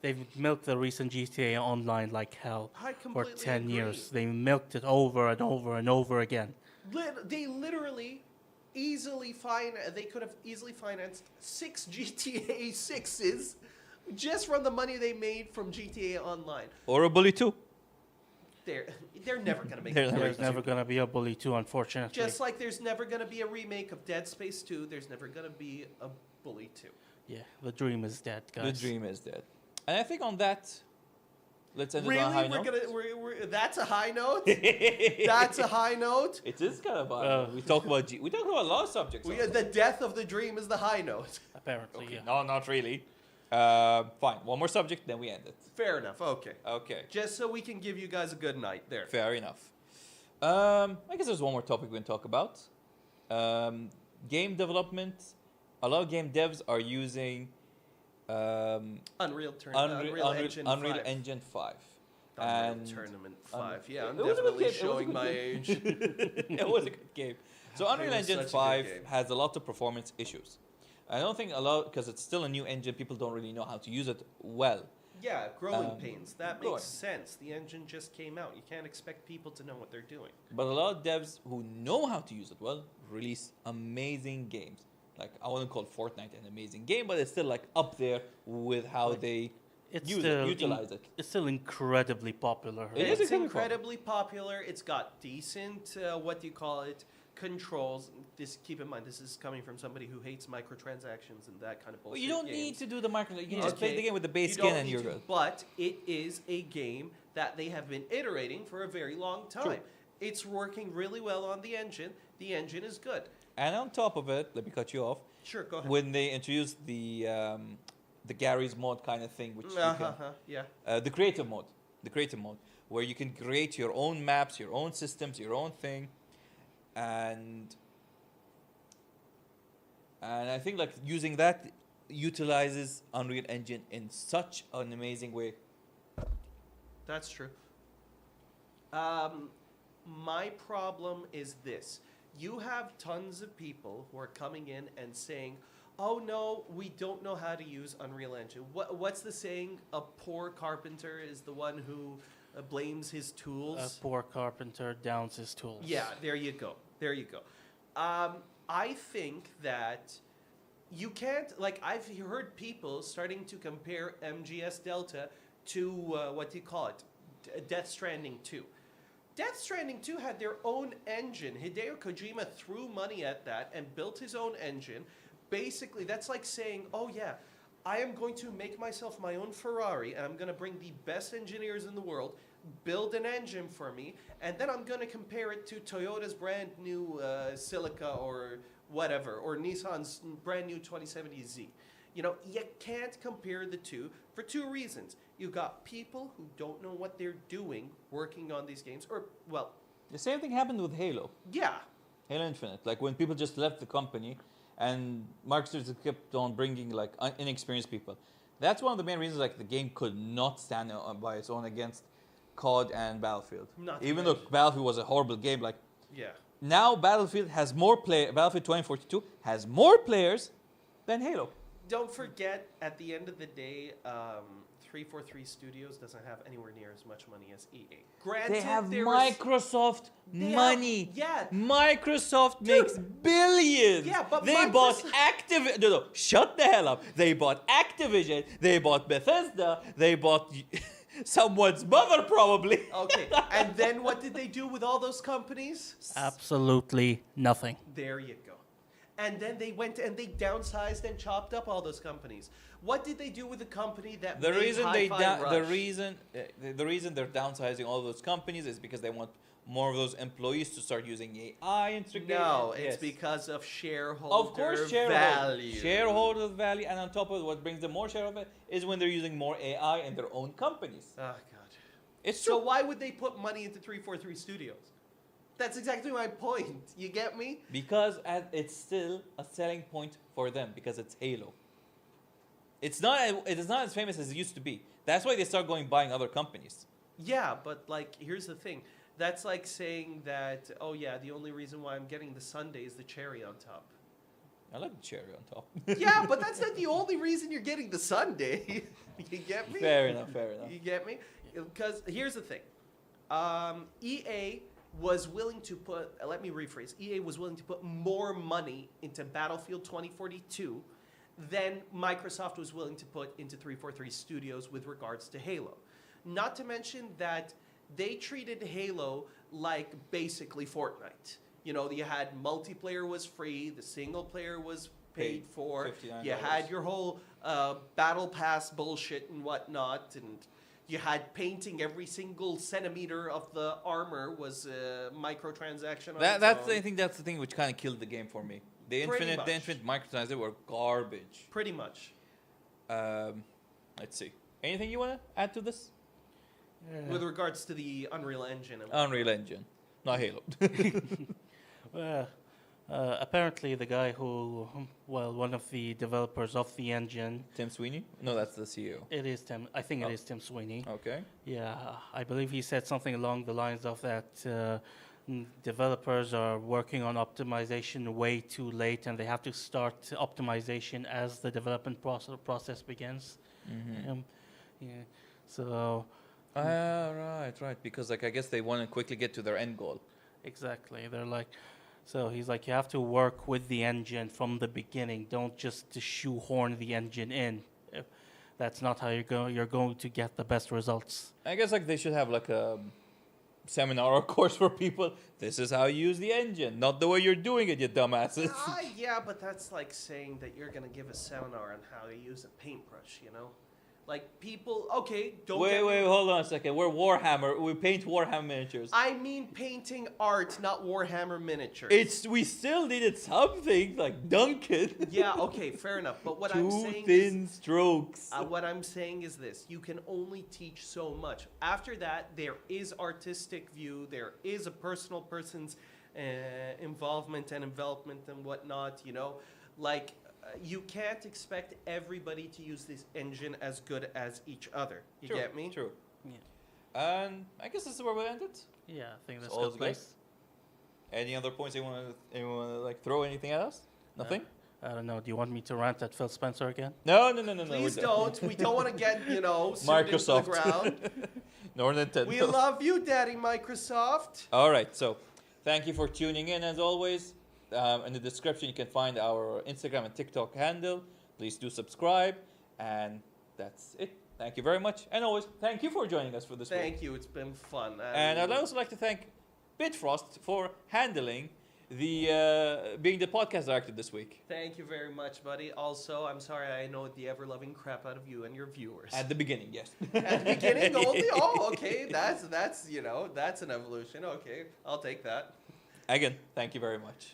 They've milked the recent GTA Online like hell I for completely 10 agree. years. They milked it over and over and over again. They literally they could have easily financed 6 GTA 6s just from the money they made from GTA Online. Or a Bully 2. They're never going to make They're a never There's Bully never 2. going to be a Bully 2, unfortunately. Just like there's never going to be a remake of Dead Space 2, there's never going to be a Bully 2. Yeah, the dream is dead, guys. The dream is dead. And I think on that, let's end it Really? on a high We're note. gonna that's a high note? That's a high note? It is kind of we talk about we talk about a lot of subjects. also. The death of the dream is the high note. Apparently, Okay, yeah. no, not really. Fine. One more subject, then we end it. Fair enough, okay. Okay. Just so we can give you guys a good night there. Fair enough. I guess there's one more topic we can talk about. Game development. A lot of game devs are using Unreal Engine 5. Engine 5. Unreal And Tournament 5. Yeah, I'm it was a good definitely game. It was a showing good my game. age. It was a good game. So Unreal was Engine such a good 5 game. has a lot of performance issues. I don't think a lot, because it's still a new engine, people don't really know how to use it well. Yeah, growing Um, pains. That growing. makes sense. The engine just came out. You can't expect people to know what they're doing. But a lot of devs who know how to use it well release amazing games. Like, I wouldn't call Fortnite an amazing game, but it's still like up there with how Like, they It's use still it, utilize it. It's still incredibly popular. It is It's incredibly incredibly popular. It's got decent, what do you call it, controls. This, keep in mind, this is coming from somebody who hates microtransactions and that kind of bullshit. Well, you don't need games. to do the micro. You can Yeah. just play the Okay. game with the base You skin don't and need you're to, good. But it is a game that they have been iterating for a very long time. True. It's working really well on the engine. The engine is good. And on top of it, let me cut you off. Sure, go ahead. When they introduced the Gary's mod kind of thing, which you can, Yeah. the creative mode, where you can create your own maps, your own systems, your own thing, and I think like using that utilizes Unreal Engine in such an amazing way. That's true. My problem is this. You have tons of people who are coming in and saying, oh no, we don't know how to use Unreal Engine. What's the saying? A poor carpenter is the one who blames his tools. A poor carpenter downs his tools. Yeah, there you go. There you go. I think that you can't, like, I've heard people starting to compare MGS Delta to, what do you call it? Death Stranding 2. Death Stranding 2 had their own engine. Hideo Kojima threw money at that and built his own engine. Basically, that's like saying, oh yeah, I am going to make myself my own Ferrari and I'm going to bring the best engineers in the world, build an engine for me, and then I'm going to compare it to Toyota's brand new Celica or whatever, or Nissan's brand new 2070Z. You know, you can't compare the two for two reasons. You got people who don't know what they're doing working on these games, or, well, The same thing happened with Halo. yeah. Halo Infinite. Like when people just left the company and Microsoft kept on bringing like inexperienced people. That's one of the main reasons like the game could not stand by its own against CoD and Battlefield. Not to Even though mention- Battlefield was a horrible game, like Yeah. now Battlefield has more Battlefield 2042 has more players than Halo. Don't forget, at the end of the day, 343 Studios doesn't have anywhere near as much money as EA. Granted, They have there was- Microsoft They have- money. yeah. Microsoft makes billions. Yeah, but they bought Microsoft- Activision. No, shut the hell up. They bought Activision. They bought Bethesda. They bought someone's mother, probably. Okay, and then what did they do with all those companies? Absolutely nothing. There you go. And then they went and they downsized and chopped up all those companies. What did they do with the company that The made reason they Hi-Fi the Rush? reason they're downsizing all those companies is because they want more of those employees to start using AI and No, it's Yes. because of shareholder Of course, value. shareholder value, and on top of it, what brings them more shareholder is when they're using more AI in their own companies. Oh, God. It's So true. why would they put money into 343 Studios? That's exactly my point. You get me? Because it's still a selling point for them because it's Halo. It is not as famous as it used to be. That's why they start buying other companies. Yeah, but like, here's the thing. That's like saying that, oh yeah, the only reason why I'm getting the sundae is the cherry on top. I like the cherry on top. Yeah, but that's not the only reason you're getting the sundae. You get me? Fair enough, fair enough. You get me? Because here's the thing. EA was willing to put, let me rephrase, EA was willing to put more money into Battlefield 2042 than Microsoft was willing to put into 343 Studios with regards to Halo. Not to mention that they treated Halo like basically Fortnite. You know, you had multiplayer was free, the single player was paid for, $59. you had your whole battle pass bullshit and whatnot, and you had painting every single centimeter of the armor was a microtransaction. I think that's the thing which kind of killed the game for me. The Pretty infinite microtransactions were garbage. Pretty much. Let's see. Anything you want to add to this? With regards to the Unreal Engine. And Unreal Engine, not Halo. Apparently, the guy who, well, one of the developers of the engine. Tim Sweeney? No, that's the CEO. It is Tim. I think Oh. it is Tim Sweeney. Okay. Yeah, I believe he said something along the lines of that developers are working on optimization way too late, and they have to start optimization as the development process begins. Yeah. So Right. Because like I guess they want to quickly get to their end goal. exactly, they're like. So he's like, you have to work with the engine from the beginning. Don't just shoehorn the engine in. That's not how you're going to get the best results. I guess like they should have like a seminar or course for people. This is how you use the engine, not the way you're doing it, you dumbasses. Yeah, but that's like saying that you're gonna give a seminar on how to use a paintbrush. You know, like people. Okay, don't. Wait, hold on a second. We're Warhammer. We paint Warhammer miniatures. I mean painting art, not Warhammer miniatures. We still needed something like Duncan. Yeah, okay, fair enough. But what I'm Two saying thin is, strokes. what I'm saying is this: you can only teach so much. After that, there is artistic view. There is a person's involvement and envelopment and whatnot. You know, like. You can't expect everybody to use this engine as good as each other. You True, get me? True. Yeah. And I guess this is where we ended. Yeah, I think that's a All's good place. Any other points you want to like throw anything at us? Nothing? I don't know. Do you want me to rant at Phil Spencer again? No. Please we're don't. We don't want to get, sued into Microsoft. the ground. Nor Nintendo. We love you, Daddy Microsoft. All right, so thank you for tuning in as always. In the description, you can find our Instagram and TikTok handle. Please do subscribe, and that's it. Thank you very much, and always thank you for joining us for this week. Thank you. It's been fun. And I'd also like to thank Bitfrost for handling the being the podcast director this week. Thank you very much, buddy. Also, I'm sorry I know the ever-loving crap out of you and your viewers. At the beginning, yes. At the beginning only? Oh, okay. That's an evolution. Okay, I'll take that. Again, thank you very much.